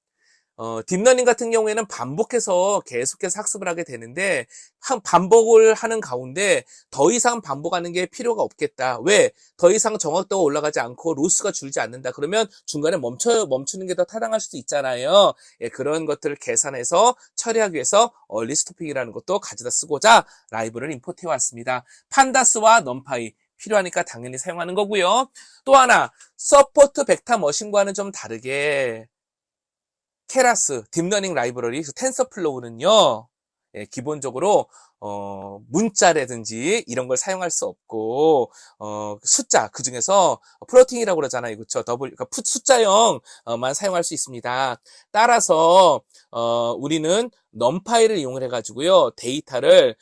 딥러닝 같은 경우에는 반복해서 계속해서 학습을 하게 되는데 반복을 하는 가운데 더 이상 반복하는 게 필요가 없겠다. 왜? 더 이상 정확도가 올라가지 않고 로스가 줄지 않는다. 그러면 중간에 멈추는 게 더 타당할 수도 있잖아요. 그런 것들을 계산해서 처리하기 위해서 얼리 스토핑이라는 것도 가져다 쓰고자 라이브러리를 임포트해 왔습니다. 판다스와 넘파이 필요하니까 당연히 사용하는 거고요. 또 하나 서포트 벡터 머신과는 좀 다르게 케라스, 딥러닝 라이브러리, 텐서플로우는요, 기본적으로, 문자라든지 이런 걸 사용할 수 없고, 숫자, 그 중에서 플로팅이라고 그러잖아요. 그쵸? 그러니까 숫자형만 사용할 수 있습니다. 따라서, 우리는 넘파이를 이용을 해가지고요, 데이터를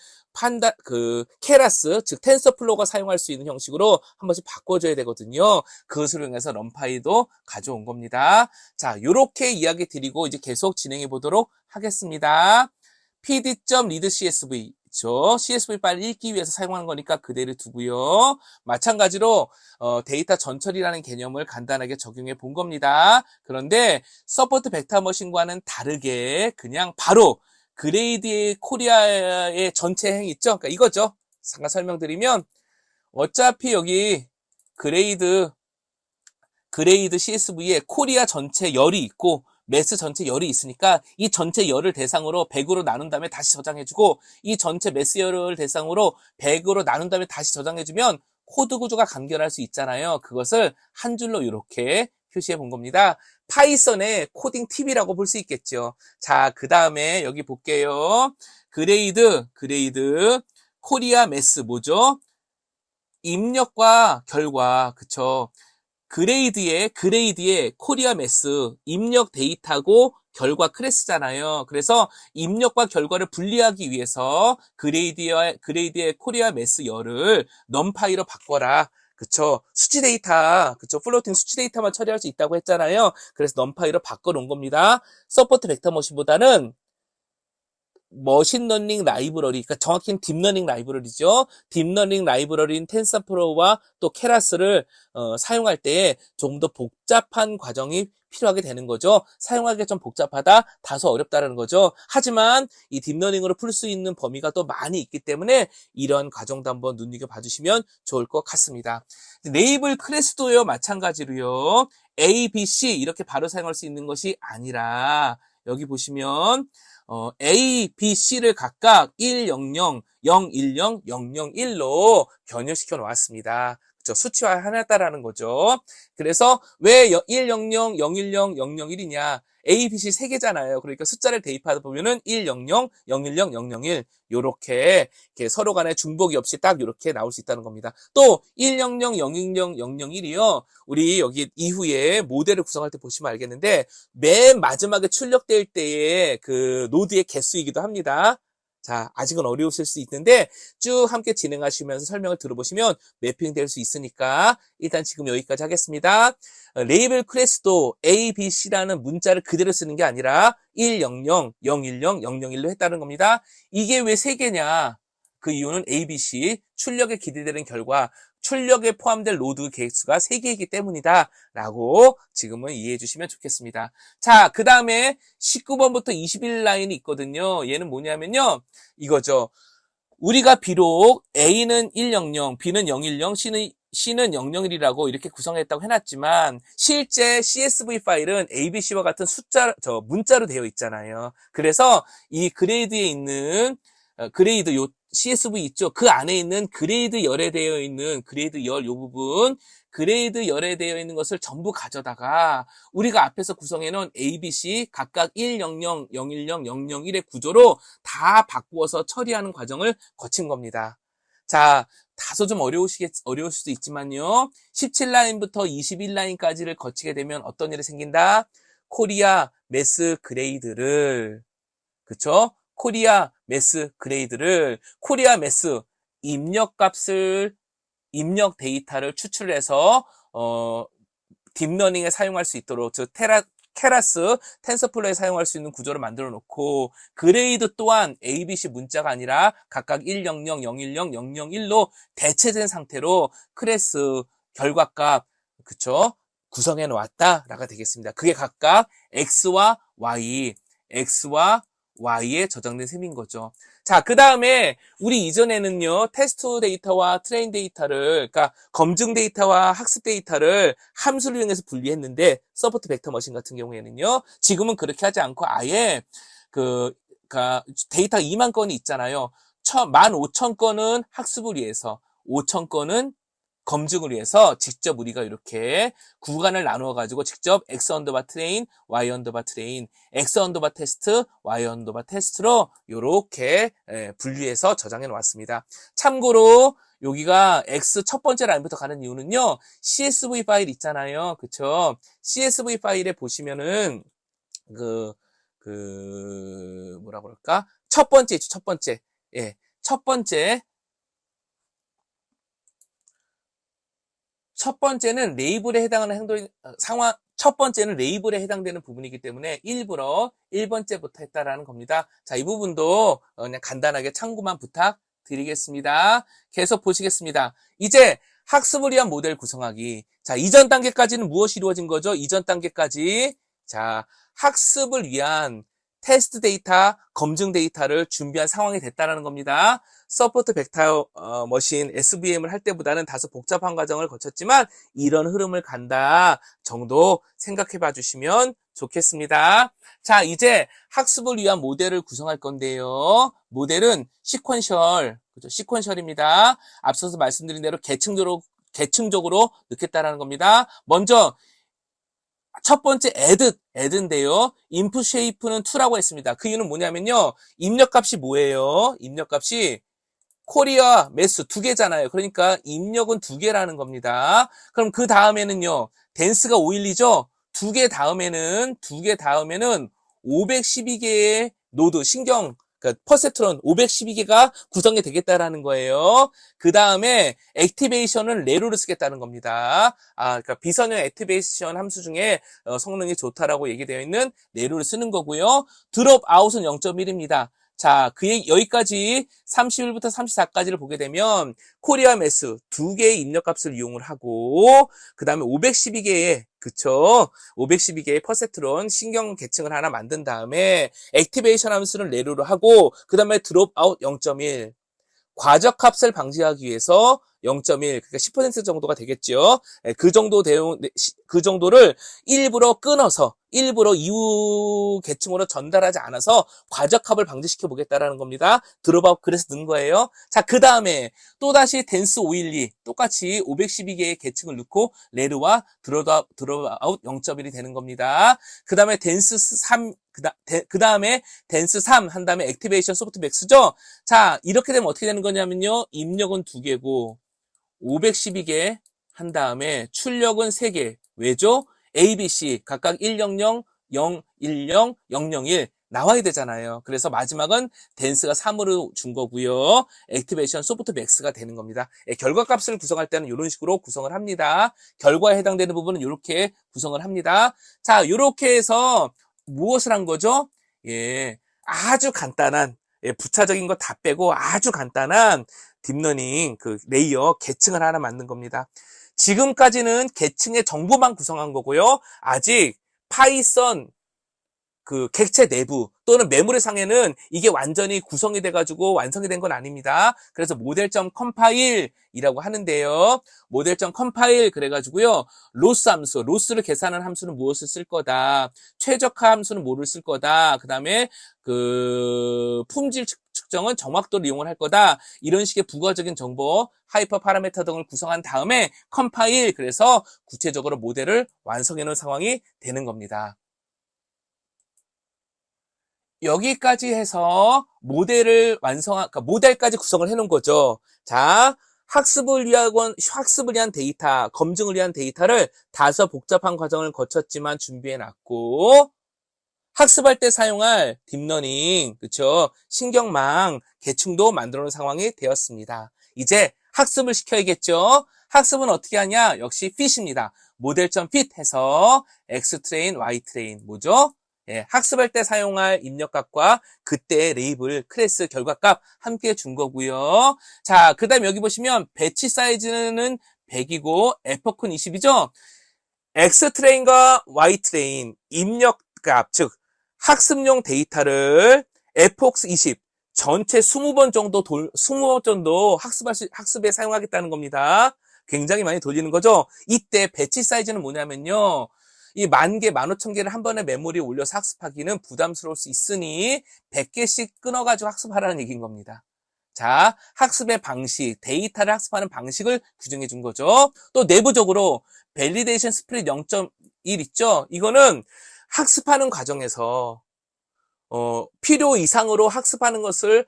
케라스, 즉, 텐서플로우가 사용할 수 있는 형식으로 한 번씩 바꿔줘야 되거든요. 그것을 이용해서 넘파이도 가져온 겁니다. 자, 요렇게 이야기 드리고 이제 계속 진행해 보도록 하겠습니다. pd.readcsv. 그쵸? CSV 파일 읽기 위해서 사용하는 거니까 그대로 두고요. 마찬가지로 데이터 전처리라는 개념을 간단하게 적용해 본 겁니다. 그런데 서포트 벡터 머신과는 다르게 그냥 바로 그레이드의 코리아의 전체 행 있죠? 그러니까 이거죠. 잠깐 설명드리면 어차피 여기 그레이드 CSV에 코리아 전체 열이 있고 매스 전체 열이 있으니까 이 전체 열을 대상으로 100으로 나눈 다음에 다시 저장해주고 이 전체 매스 열을 대상으로 100으로 나눈 다음에 다시 저장해주면 코드 구조가 간결할 수 있잖아요. 그것을 한 줄로 이렇게 표시해 본 겁니다. 파이썬의 코딩 팁이라고 볼 수 있겠죠. 자, 그 다음에 여기 볼게요. 그레이드, 코리아 매스 뭐죠? 입력과 결과, 그쵸? 그레이드의 코리아 매스, 입력 데이터고 결과 클래스잖아요. 그래서 입력과 결과를 분리하기 위해서 그레이드의 코리아 매스 열을 넘파이로 바꿔라. 그쵸? 수치 데이터, 그쵸? 플로팅 수치 데이터만 처리할 수 있다고 했잖아요. 그래서 넘파이로 바꿔 놓은 겁니다. 서포트 벡터 머신보다는 머신러닝 라이브러리, 그러니까 정확히는 딥러닝 라이브러리죠. 딥러닝 라이브러리인 텐서프로와 또 케라스를 사용할 때 좀 더 복잡한 과정이 필요하게 되는 거죠. 사용하기가 좀 복잡하다, 다소 어렵다라는 거죠. 하지만 이 딥러닝으로 풀 수 있는 범위가 또 많이 있기 때문에 이런 과정도 한번 눈여겨봐 주시면 좋을 것 같습니다. 네이블 클래스도요, 마찬가지로요. A, B, C 이렇게 바로 사용할 수 있는 것이 아니라 여기 보시면 A, B, C를 각각 100, 010, 001로 변형시켜 놓았습니다. 그쵸? 수치화해놨다라는 거죠. 그래서 왜 100, 010, 001이냐? A, B, C 세 개잖아요. 그러니까 숫자를 대입하다 보면은 100, 010, 001 요렇게 서로 간에 중복이 없이 딱 요렇게 나올 수 있다는 겁니다. 또 100, 010, 001이요. 우리 여기 이후에 모델을 구성할 때 보시면 알겠는데 맨 마지막에 출력될 때의 그 노드의 개수이기도 합니다. 자, 아직은 어려우실 수 있는데 쭉 함께 진행하시면서 설명을 들어보시면 매핑될 수 있으니까 일단 지금 여기까지 하겠습니다. 레이블 클래스도 A, B, C라는 문자를 그대로 쓰는 게 아니라 100, 010, 001로 했다는 겁니다. 이게 왜 세 개냐? 그 이유는 A, B, C 출력에 기대되는 결과 출력에 포함될 로드 개수가 3개이기 때문이다 라고 지금은 이해해 주시면 좋겠습니다. 자, 그 다음에 19번부터 21라인이 있거든요. 얘는 뭐냐면요, 이거죠. 우리가 비록 A는 100, B는 010, C는 001이라고 이렇게 구성했다고 해놨지만 실제 CSV 파일은 ABC와 같은 문자로 되어 있잖아요. 그래서 이 그레이드에 있는 그레이드 요 CSV 있죠. 그 안에 있는 그레이드 열에 되어 있는 그레이드 열 요 부분, 그레이드 열에 되어 있는 것을 전부 가져다가 우리가 앞에서 구성해 놓은 ABC 각각 100, 010, 001의 구조로 다 바꾸어서 처리하는 과정을 거친 겁니다. 자, 다소 좀 어려우실 수도 있지만요. 17라인부터 21라인까지를 거치게 되면 어떤 일이 생긴다? 코리아 매스 그레이드를, 그쵸? 코리아 매스 입력 데이터를 추출해서 딥러닝에 사용할 수 있도록, 즉 케라스 텐서플로우에 사용할 수 있는 구조를 만들어 놓고 그레이드 또한 ABC 문자가 아니라 각각 100, 010, 001로 대체된 상태로 클래스 결과값, 그쵸? 구성해 놓았다라가 되겠습니다. 그게 각각 X와 Y에 저장된 셈인 거죠. 자, 그 다음에 우리 이전에는요, 테스트 데이터와 트레인 데이터를, 그러니까 검증 데이터와 학습 데이터를 함수를 이용해서 분리했는데, 서포트 벡터 머신 같은 경우에는요, 지금은 그렇게 하지 않고 아예 그러니까 데이터 2만 건이 있잖아요. 15,000건은 학습을 위해서, 5,000건은 검증을 위해서 직접 우리가 이렇게 구간을 나누어 가지고 직접 X 언더바 트레인, Y 언더바 트레인, X 언더바 테스트, Y 언더바 테스트로 이렇게 분리해서 저장해 놓았습니다. 참고로 여기가 X 첫 번째 라인부터 가는 이유는요, CSV 파일 있잖아요. 그쵸? CSV 파일에 보시면은 뭐라 그럴까? 첫 번째 있죠, 첫 번째. 예. 첫 번째는 레이블에 해당하는 첫 번째는 레이블에 해당되는 부분이기 때문에 일부러 1번째부터 했다라는 겁니다. 자, 이 부분도 그냥 간단하게 참고만 부탁드리겠습니다. 계속 보시겠습니다. 이제 학습을 위한 모델 구성하기. 자, 이전 단계까지는 무엇이 이루어진 거죠? 이전 단계까지. 자, 학습을 위한 테스트 데이터, 검증 데이터를 준비한 상황이 됐다는 겁니다. 서포트 벡터 머신 SVM을 할 때보다는 다소 복잡한 과정을 거쳤지만 이런 흐름을 간다 정도 생각해 봐 주시면 좋겠습니다. 자, 이제 학습을 위한 모델을 구성할 건데요. 모델은 시퀀셜, 그죠? 시퀀셜입니다. 앞서서 말씀드린 대로 계층적으로 넣겠다라는 겁니다. 먼저 첫 번째 add인데요. input shape는 2라고 했습니다. 그 이유는 뭐냐면요. 입력값이 뭐예요? 입력값이 코리아 매수 2개잖아요. 그러니까 입력은 2개라는 겁니다. 그럼 그 다음에는요. 댄스가 512죠? 2개 다음에는 512개의 노드, 그러니까 퍼세트론 512개가 구성이 되겠다라는 거예요. 그 다음에 액티베이션은 레로를 쓰겠다는 겁니다. 그러니까 비선형 액티베이션 함수 중에 성능이 좋다라고 얘기되어 있는 레로를 쓰는 거고요. 드롭 아웃은 0.1입니다. 자, 여기까지 31부터 34까지를 보게 되면 코리아 매수 2개의 입력값을 이용을 하고 그 다음에 512개의 512개의 퍼세트론 신경 계층을 하나 만든 다음에 액티베이션 함수는 레로로 하고 그 다음에 드롭 아웃 0.1 과적합을 방지하기 위해서 0.1, 그러니까 10% 정도가 되겠죠. 그 정도를 일부러 끊어서, 일부러 이후 계층으로 전달하지 않아서 과적합을 방지시켜 보겠다라는 겁니다. 드롭아웃 그래서 넣은 거예요. 자, 그 다음에 또다시 댄스 512, 똑같이 512개의 계층을 넣고 레르와 드롭아웃 0.1이 되는 겁니다. 그 다음에 댄스 3, 그 다음에 댄스 3 한 다음에 액티베이션 소프트맥스죠. 자, 이렇게 되면 어떻게 되는 거냐면요. 입력은 2개고 512개 한 다음에 출력은 3개. 왜죠? A, B, C 각각 100, 010, 001 나와야 되잖아요. 그래서 마지막은 댄스가 3으로 준 거고요. 액티베이션 소프트맥스가 되는 겁니다. 결과값을 구성할 때는 이런 식으로 구성을 합니다. 결과에 해당되는 부분은 이렇게 구성을 합니다. 자, 이렇게 해서 무엇을 한 거죠? 아주 간단한 부차적인 거 다 빼고 아주 간단한 딥러닝 레이어 계층을 하나 만든 겁니다. 지금까지는 계층의 정보만 구성한 거고요. 아직 파이썬 객체 내부 또는 메모리 상에는 이게 완전히 구성이 돼가지고 완성이 된 건 아닙니다. 그래서 모델.컴파일이라고 하는데요. 모델.컴파일 그래가지고요. 로스를 계산하는 함수는 무엇을 쓸 거다. 최적화 함수는 뭐를 쓸 거다. 그 다음에 품질 측정은 정확도를 이용을 할 거다. 이런 식의 부가적인 정보, 하이퍼 파라미터 등을 구성한 다음에 컴파일 그래서 구체적으로 모델을 완성해 놓은 상황이 되는 겁니다. 여기까지 해서 그러니까 모델까지 구성을 해놓은 거죠. 자, 학습을 위한 데이터, 검증을 위한 데이터를 다소 복잡한 과정을 거쳤지만 준비해놨고, 학습할 때 사용할 딥러닝, 그쵸? 신경망, 계층도 만들어 놓은 상황이 되었습니다. 이제 학습을 시켜야겠죠? 학습은 어떻게 하냐? 역시 fit입니다. 모델.fit 해서 xtrain, ytrain, 뭐죠? 학습할 때 사용할 입력값과 그때의 레이블, 클래스, 결과값 함께 준 거고요. 자, 그 다음에 여기 보시면 배치 사이즈는 100이고 에퍼큰 20이죠? X트레인과 Y트레인 입력값, 즉 학습용 데이터를 fx 20 전체 20번 정도 학습에 사용하겠다는 겁니다. 굉장히 많이 돌리는 거죠? 이때 배치 사이즈는 뭐냐면요. 이 10,000개, 15,000개를 한 번에 메모리에 올려서 학습하기는 부담스러울 수 있으니 100개씩 끊어가지고 학습하라는 얘기인 겁니다. 자, 학습의 방식, 데이터를 학습하는 방식을 규정해 준 거죠. 또 내부적으로 밸리데이션 스프릿 0.1 있죠? 이거는 학습하는 과정에서 필요 이상으로 학습하는 것을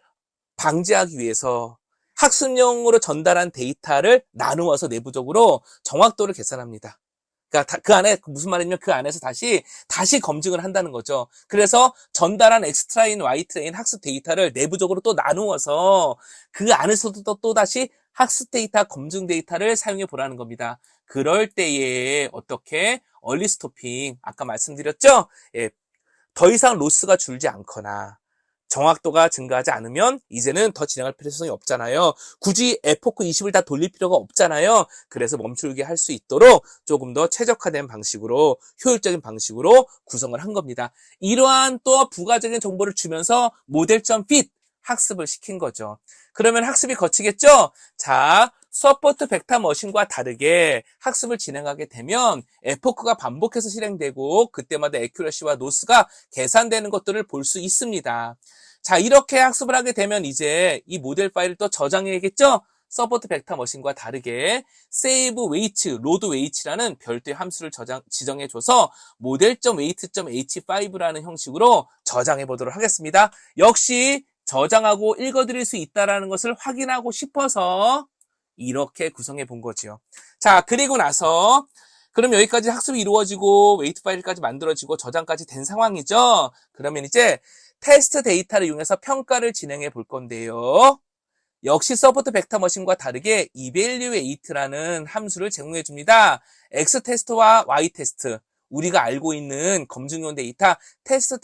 방지하기 위해서 학습용으로 전달한 데이터를 나누어서 내부적으로 정확도를 계산합니다. 그러니까 그 안에 무슨 말이냐면 그 안에서 다시 검증을 한다는 거죠. 그래서 전달한 X트레인, Y트레인 학습 데이터를 내부적으로 또 나누어서 그 안에서도 또 다시 학습 데이터, 검증 데이터를 사용해 보라는 겁니다. 그럴 때에 어떻게 얼리 스토핑 아까 말씀드렸죠? 예, 더 이상 로스가 줄지 않거나 정확도가 증가하지 않으면 이제는 더 진행할 필요성이 없잖아요. 굳이 에포크 20을 다 돌릴 필요가 없잖아요. 그래서 멈추게 할 수 있도록 조금 더 최적화된 방식으로 효율적인 방식으로 구성을 한 겁니다. 이러한 또 부가적인 정보를 주면서 모델.fit 학습을 시킨 거죠. 그러면 학습이 거치겠죠? 자, 서포트 벡터 머신과 다르게 학습을 진행하게 되면 에포크가 반복해서 실행되고 그때마다 애큐러시와 노스가 계산되는 것들을 볼 수 있습니다. 자, 이렇게 학습을 하게 되면 이제 이 모델 파일을 또 저장해야겠죠? 서포트 벡터 머신과 다르게 save weight, load weight라는 별도의 함수를 지정해줘서 model.weight.h5라는 형식으로 저장해 보도록 하겠습니다. 역시 저장하고 읽어드릴 수 있다는 것을 확인하고 싶어서 이렇게 구성해 본 거지요. 자, 그리고 나서 그럼 여기까지 학습이 이루어지고 웨이트 파일까지 만들어지고 저장까지 된 상황이죠. 그러면 이제 테스트 데이터를 이용해서 평가를 진행해 볼 건데요. 역시 서포트 벡터 머신과 다르게 evaluate라는 함수를 제공해 줍니다. X 테스트와 Y 테스트, 우리가 알고 있는 검증용 데이터, 테스트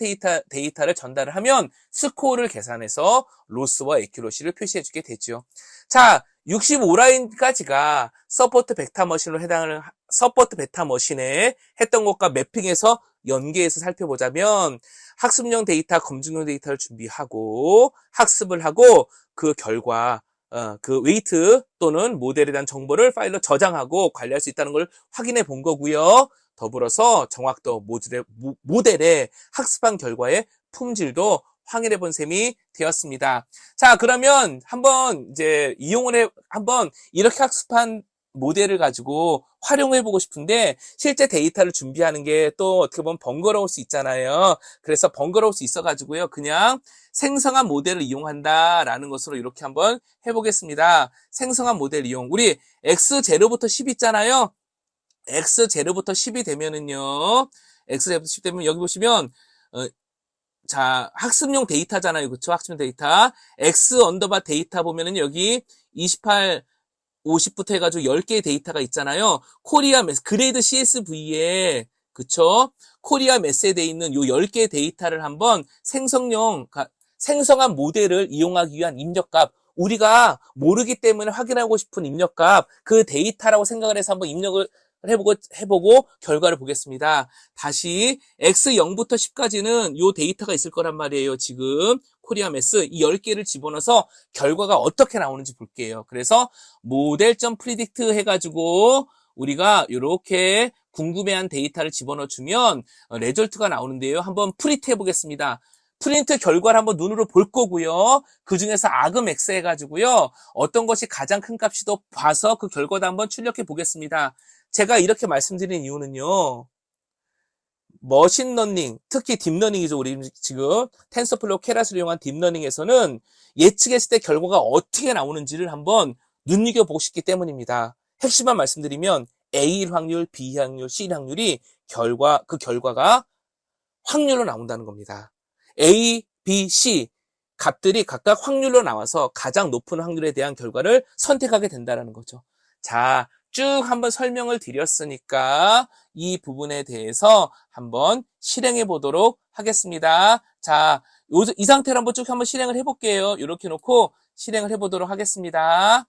데이터를 전달을 하면 스코어를 계산해서 로스와 애큐러시를 표시해 주게 되죠. 자, 65라인까지가 서포트 벡터 머신에 했던 것과 매핑해서 연계해서 살펴보자면 학습용 데이터, 검증용 데이터를 준비하고 학습을 하고 그 결과 그 웨이트 또는 모델에 대한 정보를 파일로 저장하고 관리할 수 있다는 걸 확인해 본 거고요. 더불어서 정확도 모델의 학습한 결과의 품질도 확인해 본 셈이 되었습니다. 자, 그러면 한번 이제 한번 이렇게 학습한 모델을 가지고 활용해 보고 싶은데 실제 데이터를 준비하는 게 또 어떻게 보면 번거로울 수 있잖아요. 그래서 번거로울 수 있어 가지고요. 그냥 생성한 모델을 이용한다라는 것으로 이렇게 한번 해보겠습니다. 생성한 모델 이용. 우리 x0부터 10 있잖아요. x0부터 10이 되면은요. x0부터 10 되면 여기 보시면 자, 학습용 데이터잖아요. 그쵸? 학습용 데이터. x 언더바 데이터 보면은 여기 28 50부터 해가지고 10개의 데이터가 있잖아요. 코리아 매스, 그레이드 CSV에, 그쵸? 코리아 매스에 돼 있는 요 10개의 데이터를 한번 생성한 모델을 이용하기 위한 입력값, 우리가 모르기 때문에 확인하고 싶은 입력값, 그 데이터라고 생각을 해서 한번 입력을 해보고 결과를 보겠습니다. 다시 X0부터 10까지는 요 데이터가 있을 거란 말이에요. 지금 코리아 매스 이 10개를 집어넣어서 결과가 어떻게 나오는지 볼게요. 그래서 모델.predict 해가지고 우리가 이렇게 궁금해한 데이터를 집어넣어주면 레졸트가 나오는데요. 한번 프린트 해보겠습니다. 프린트 결과를 한번 눈으로 볼 거고요. 그 중에서 아그맥스 해가지고요. 어떤 것이 가장 큰 값이도 봐서 그 결과도 한번 출력해 보겠습니다. 제가 이렇게 말씀드린 이유는요. 머신러닝, 특히 딥러닝이죠. 우리 지금 텐서플로우 케라스를 이용한 딥러닝에서는 예측했을 때 결과가 어떻게 나오는지를 한번 눈여겨보고 싶기 때문입니다. 핵심만 말씀드리면 A일 확률, B 확률, C 확률이 그 결과가 확률로 나온다는 겁니다. A, B, C 값들이 각각 확률로 나와서 가장 높은 확률에 대한 결과를 선택하게 된다는 거죠. 자, 쭉 한번 설명을 드렸으니까 이 부분에 대해서 한번 실행해 보도록 하겠습니다. 자, 이 상태로 한번 쭉 한번 실행을 해볼게요. 이렇게 놓고 실행을 해보도록 하겠습니다.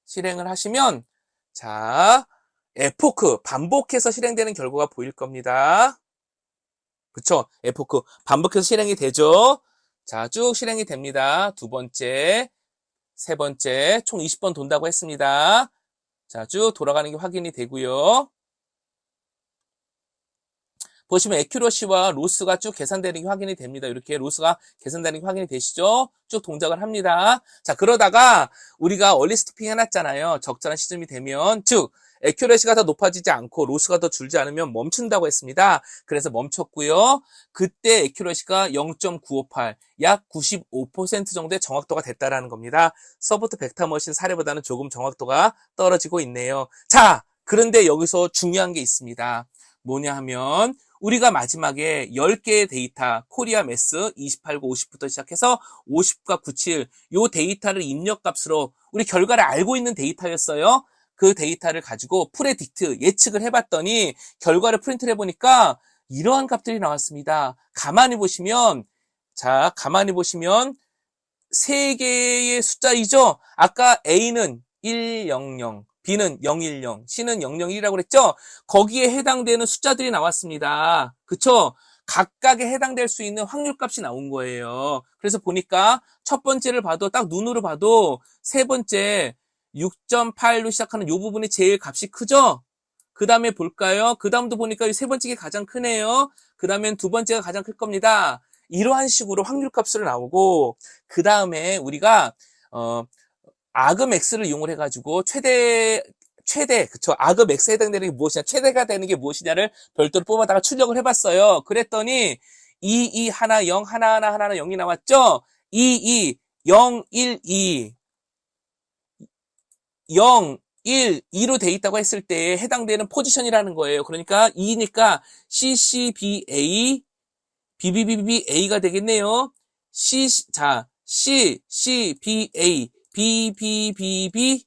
실행을 하시면 자, 에포크 반복해서 실행되는 결과가 보일 겁니다. 그쵸? 에포크 반복해서 실행이 되죠? 자, 쭉 실행이 됩니다. 두 번째, 세 번째, 총 20번 돈다고 했습니다. 자, 쭉 돌아가는 게 확인이 되고요. 보시면 애큐러시와 로스가 쭉 계산되는 게 확인이 됩니다. 이렇게 로스가 계산되는 게 확인이 되시죠? 쭉 동작을 합니다. 자, 그러다가 우리가 얼리 스토핑 해놨잖아요. 적절한 시점이 되면, 즉 애큐러시가 더 높아지지 않고 로스가 더 줄지 않으면 멈춘다고 했습니다. 그래서 멈췄고요. 그때 애큐러시가 0.958, 약 95% 정도의 정확도가 됐다라는 겁니다. 서포트 벡터 머신 사례보다는 조금 정확도가 떨어지고 있네요. 자, 그런데 여기서 중요한 게 있습니다. 뭐냐 하면 우리가 마지막에 10개의 데이터, 코리아 매스 28과 50부터 시작해서 50과 97, 요 데이터를 입력값으로 우리 결과를 알고 있는 데이터였어요. 그 데이터를 가지고 프레딕트, 예측을 해봤더니 결과를 프린트를 해보니까 이러한 값들이 나왔습니다. 가만히 보시면 세 개의 숫자이죠. 아까 A는 100, B는 010, C는 001이라고 그랬죠. 거기에 해당되는 숫자들이 나왔습니다. 그쵸? 각각에 해당될 수 있는 확률값이 나온 거예요. 그래서 보니까 첫 번째를 봐도 딱 눈으로 봐도 세 번째 6.8로 시작하는 이 부분이 제일 값이 크죠? 그 다음에 볼까요? 그 다음도 보니까 이 세 번째가 가장 크네요. 그 다음엔 두 번째가 가장 클 겁니다. 이러한 식으로 확률값으로 나오고, 그 다음에 우리가 아그맥스를 이용을 해가지고 최대, 그쵸. 아그맥스에 해당되는 게 무엇이냐, 최대가 되는 게 무엇이냐를 별도로 뽑아다가 출력을 해봤어요. 그랬더니 2, 2, 하나, 0, 하나, 0이 나왔죠? 2, 2, 0, 1, 2, 0, 1, 2로 돼 있다고 했을 때 해당되는 포지션이라는 거예요. 그러니까 2니까 CCBA, BBBBA가 되겠네요. CCBA, BBBB,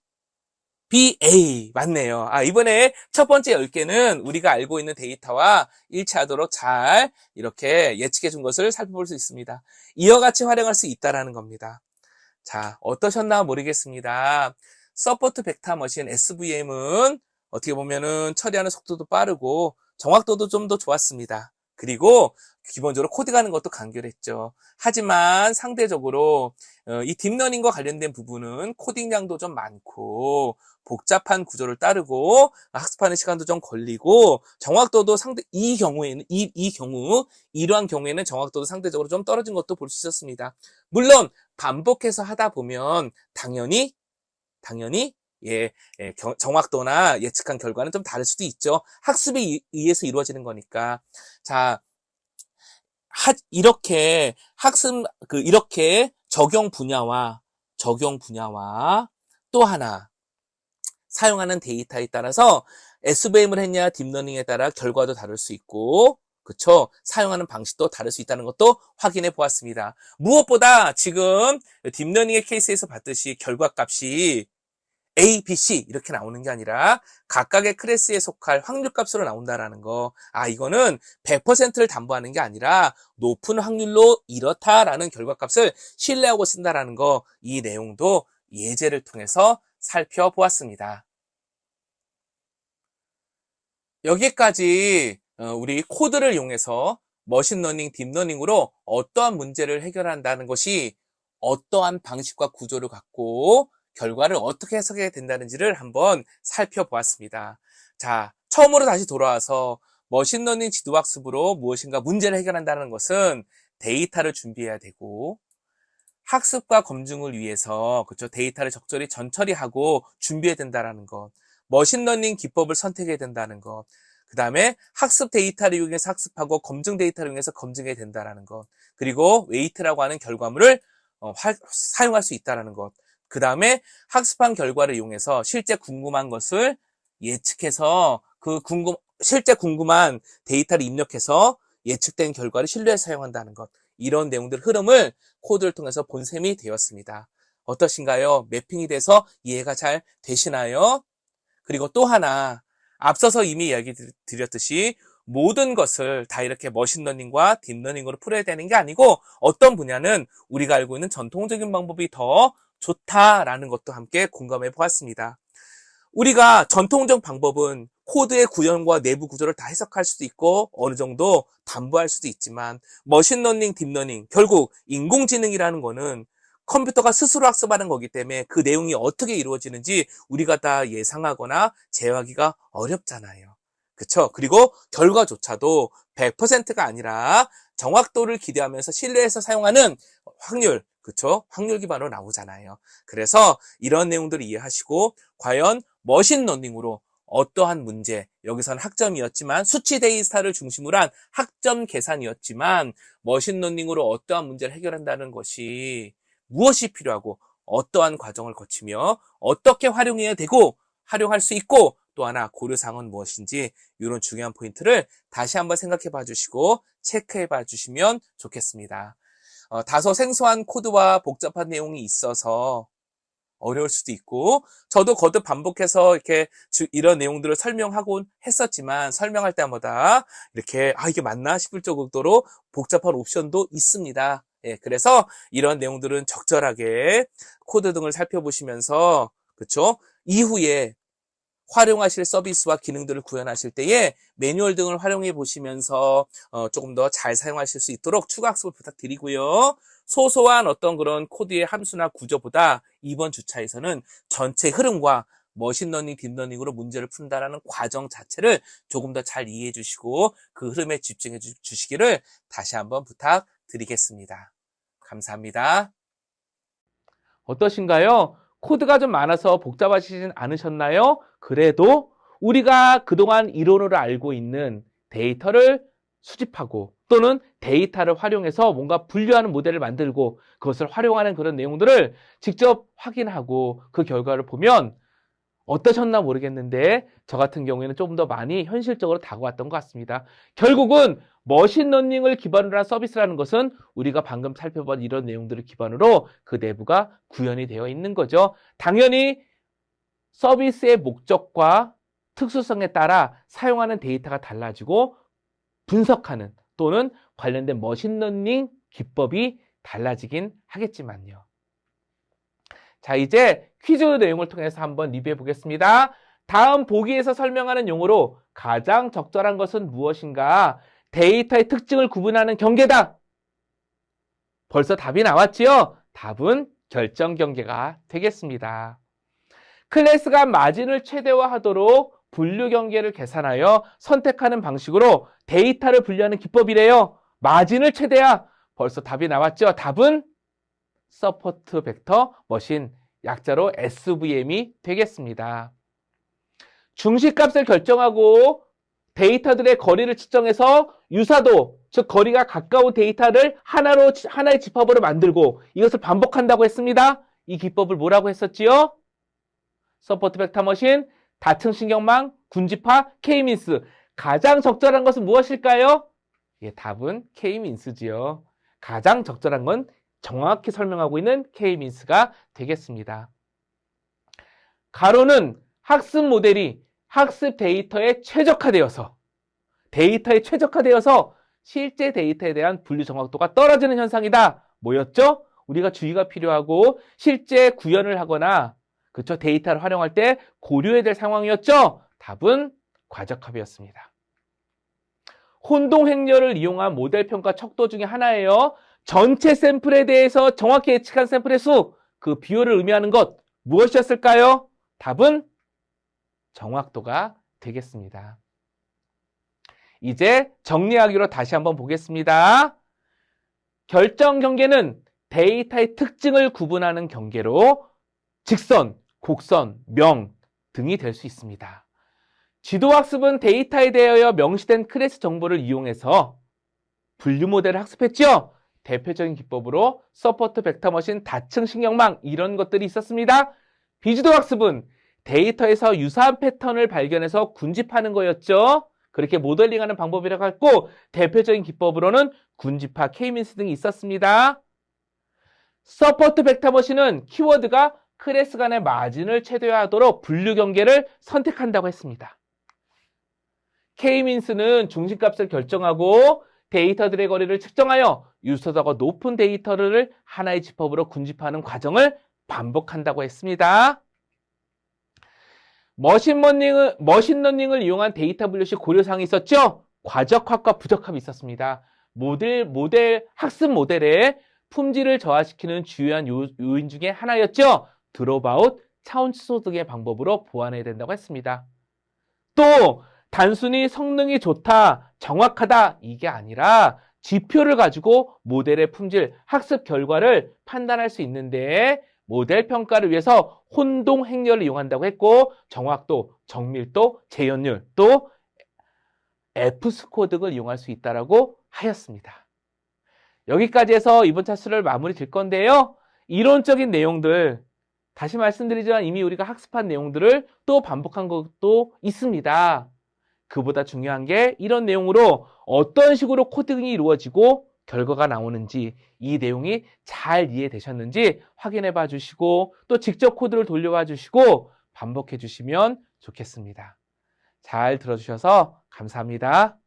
BA. 맞네요. 이번에 첫 번째 10개는 우리가 알고 있는 데이터와 일치하도록 잘 이렇게 예측해 준 것을 살펴볼 수 있습니다. 이와 같이 활용할 수 있다라는 겁니다. 자, 어떠셨나 모르겠습니다. 서포트 벡터 머신 SVM은 어떻게 보면은 처리하는 속도도 빠르고 정확도도 좀 더 좋았습니다. 그리고 기본적으로 코딩하는 것도 간결했죠. 하지만 상대적으로 이 딥러닝과 관련된 부분은 코딩량도 좀 많고 복잡한 구조를 따르고 학습하는 시간도 좀 걸리고 정확도도 이러한 경우에는 정확도도 상대적으로 좀 떨어진 것도 볼 수 있었습니다. 물론 반복해서 하다 보면 당연히 정확도나 예측한 결과는 좀 다를 수도 있죠. 학습에 의해서 이루어지는 거니까. 자, 이렇게 이렇게 적용 분야와 또 하나 사용하는 데이터에 따라서 SVM을 했냐 딥러닝에 따라 결과도 다를 수 있고, 그쵸? 사용하는 방식도 다를 수 있다는 것도 확인해 보았습니다. 무엇보다 지금 딥러닝의 케이스에서 봤듯이 결과값이 A, B, C 이렇게 나오는 게 아니라 각각의 클래스에 속할 확률값으로 나온다라는 거. 이거는 100%를 담보하는 게 아니라 높은 확률로 이렇다라는 결과값을 신뢰하고 쓴다라는 거. 이 내용도 예제를 통해서 살펴보았습니다. 여기까지 우리 코드를 이용해서 머신러닝, 딥러닝으로 어떠한 문제를 해결한다는 것이 어떠한 방식과 구조를 갖고 결과를 어떻게 해석해야 된다는지를 한번 살펴보았습니다. 자, 처음으로 다시 돌아와서 머신러닝 지도학습으로 무엇인가 문제를 해결한다는 것은 데이터를 준비해야 되고 학습과 검증을 위해서 그렇죠? 데이터를 적절히 전처리하고 준비해야 된다는 것, 머신러닝 기법을 선택해야 된다는 것, 그 다음에 학습 데이터를 이용해서 학습하고 검증 데이터를 이용해서 검증해야 된다는 것, 그리고 웨이트라고 하는 결과물을 사용할 수 있다는 것, 그 다음에 학습한 결과를 이용해서 실제 궁금한 것을 예측해서 실제 궁금한 데이터를 입력해서 예측된 결과를 신뢰해서 사용한다는 것, 이런 내용들 흐름을 코드를 통해서 본 셈이 되었습니다. 어떠신가요? 매핑이 돼서 이해가 잘 되시나요? 그리고 또 하나, 앞서서 이미 이야기 드렸듯이 모든 것을 다 이렇게 머신러닝과 딥러닝으로 풀어야 되는 게 아니고 어떤 분야는 우리가 알고 있는 전통적인 방법이 더 좋다라는 것도 함께 공감해 보았습니다. 우리가 전통적 방법은 코드의 구현과 내부 구조를 다 해석할 수도 있고 어느 정도 담보할 수도 있지만 머신러닝, 딥러닝, 결국 인공지능이라는 거는 컴퓨터가 스스로 학습하는 거기 때문에 그 내용이 어떻게 이루어지는지 우리가 다 예상하거나 제어하기가 어렵잖아요. 그쵸? 그리고 결과조차도 100%가 아니라 정확도를 기대하면서 신뢰해서 사용하는 확률, 그쵸? 확률 기반으로 나오잖아요. 그래서 이런 내용들을 이해하시고 과연 머신러닝으로 어떠한 문제, 여기서는 학점이었지만 수치 데이터를 중심으로 한 학점 계산이었지만 머신러닝으로 어떠한 문제를 해결한다는 것이 무엇이 필요하고 어떠한 과정을 거치며 어떻게 활용해야 되고 활용할 수 있고 또 하나 고려사항은 무엇인지 이런 중요한 포인트를 다시 한번 생각해 봐 주시고 체크해 봐 주시면 좋겠습니다. 다소 생소한 코드와 복잡한 내용이 있어서 어려울 수도 있고, 저도 거듭 반복해서 이렇게 이런 내용들을 설명하곤 했었지만, 설명할 때마다 이렇게, 이게 맞나 싶을 정도로 복잡한 옵션도 있습니다. 예, 그래서 이런 내용들은 적절하게 코드 등을 살펴보시면서, 그쵸? 이후에 활용하실 서비스와 기능들을 구현하실 때에 매뉴얼 등을 활용해 보시면서 조금 더 잘 사용하실 수 있도록 추가 학습을 부탁드리고요. 소소한 어떤 그런 코드의 함수나 구조보다 이번 주차에서는 전체 흐름과 머신러닝, 딥러닝으로 문제를 푼다라는 과정 자체를 조금 더 잘 이해해 주시고 그 흐름에 집중해 주시기를 다시 한번 부탁드리겠습니다. 감사합니다. 어떠신가요? 코드가 좀 많아서 복잡하시진 않으셨나요? 그래도 우리가 그동안 이론으로 알고 있는 데이터를 수집하고 또는 데이터를 활용해서 뭔가 분류하는 모델을 만들고 그것을 활용하는 그런 내용들을 직접 확인하고 그 결과를 보면 어떠셨나 모르겠는데 저 같은 경우에는 조금 더 많이 현실적으로 다가왔던 것 같습니다. 결국은 머신러닝을 기반으로 한 서비스라는 것은 우리가 방금 살펴본 이런 내용들을 기반으로 그 내부가 구현이 되어 있는 거죠. 당연히 서비스의 목적과 특수성에 따라 사용하는 데이터가 달라지고 분석하는 또는 관련된 머신러닝 기법이 달라지긴 하겠지만요. 자, 이제 퀴즈 내용을 통해서 한번 리뷰해 보겠습니다. 다음 보기에서 설명하는 용어로 가장 적절한 것은 무엇인가? 데이터의 특징을 구분하는 경계다. 벌써 답이 나왔지요? 답은 결정 경계가 되겠습니다. 클래스가 마진을 최대화하도록 분류 경계를 계산하여 선택하는 방식으로 데이터를 분류하는 기법이래요. 마진을 최대화. 벌써 답이 나왔죠? 답은 서포트 벡터 머신, 약자로 SVM이 되겠습니다. 중시값을 결정하고 데이터들의 거리를 측정해서 유사도, 즉 거리가 가까운 데이터를 하나의 집합으로 만들고 이것을 반복한다고 했습니다. 이 기법을 뭐라고 했었지요? 서포트 벡터 머신, 다층 신경망, 군집합, K-민스. 가장 적절한 것은 무엇일까요? 예, 답은 K-민스지요. 가장 적절한 건 정확히 설명하고 있는 K-민스가 되겠습니다. 가로는 학습 모델이 학습 데이터에 최적화되어서 실제 데이터에 대한 분류 정확도가 떨어지는 현상이다. 뭐였죠? 우리가 주의가 필요하고 실제 구현을 하거나 그쵸? 데이터를 활용할 때 고려해야 될 상황이었죠? 답은 과적합이었습니다. 혼동 행렬을 이용한 모델 평가 척도 중에 하나예요. 전체 샘플에 대해서 정확히 예측한 샘플의 수, 그 비율을 의미하는 것 무엇이었을까요? 답은 정확도가 되겠습니다. 이제 정리하기로 다시 한번 보겠습니다. 결정 경계는 데이터의 특징을 구분하는 경계로 직선, 곡선, 명 등이 될 수 있습니다. 지도학습은 데이터에 대하여 명시된 클래스 정보를 이용해서 분류 모델을 학습했죠. 대표적인 기법으로 서포트 벡터 머신, 다층 신경망 이런 것들이 있었습니다. 비지도학습은 데이터에서 유사한 패턴을 발견해서 군집하는 거였죠. 그렇게 모델링하는 방법이라고 했고 대표적인 기법으로는 군집합, K-민스 등이 있었습니다. 서포트 벡터 머신은 키워드가 클래스 간의 마진을 최대화하도록 분류 경계를 선택한다고 했습니다. K-민스는 중심값을 결정하고 데이터들의 거리를 측정하여 유사도가 높은 데이터를 하나의 집합으로 군집하는 과정을 반복한다고 했습니다. 머신러닝을 이용한 데이터 분류 시 고려사항이 있었죠? 과적합과 부적합이 있었습니다. 학습 모델의 품질을 저하시키는 주요한 요인 중에 하나였죠? 드롭아웃, 차원 취소 등의 방법으로 보완해야 된다고 했습니다. 또 단순히 성능이 좋다, 정확하다 이게 아니라 지표를 가지고 모델의 품질, 학습 결과를 판단할 수 있는데 모델 평가를 위해서 혼동 행렬을 이용한다고 했고 정확도, 정밀도, 재현율, 또 F스코어 등을 이용할 수 있다고 하였습니다. 여기까지 해서 이번 차수를 마무리 질 건데요. 이론적인 내용들, 다시 말씀드리지만 이미 우리가 학습한 내용들을 또 반복한 것도 있습니다. 그보다 중요한 게 이런 내용으로 어떤 식으로 코딩이 이루어지고 결과가 나오는지, 이 내용이 잘 이해되셨는지 확인해 봐 주시고 또 직접 코드를 돌려봐 주시고 반복해 주시면 좋겠습니다. 잘 들어주셔서 감사합니다.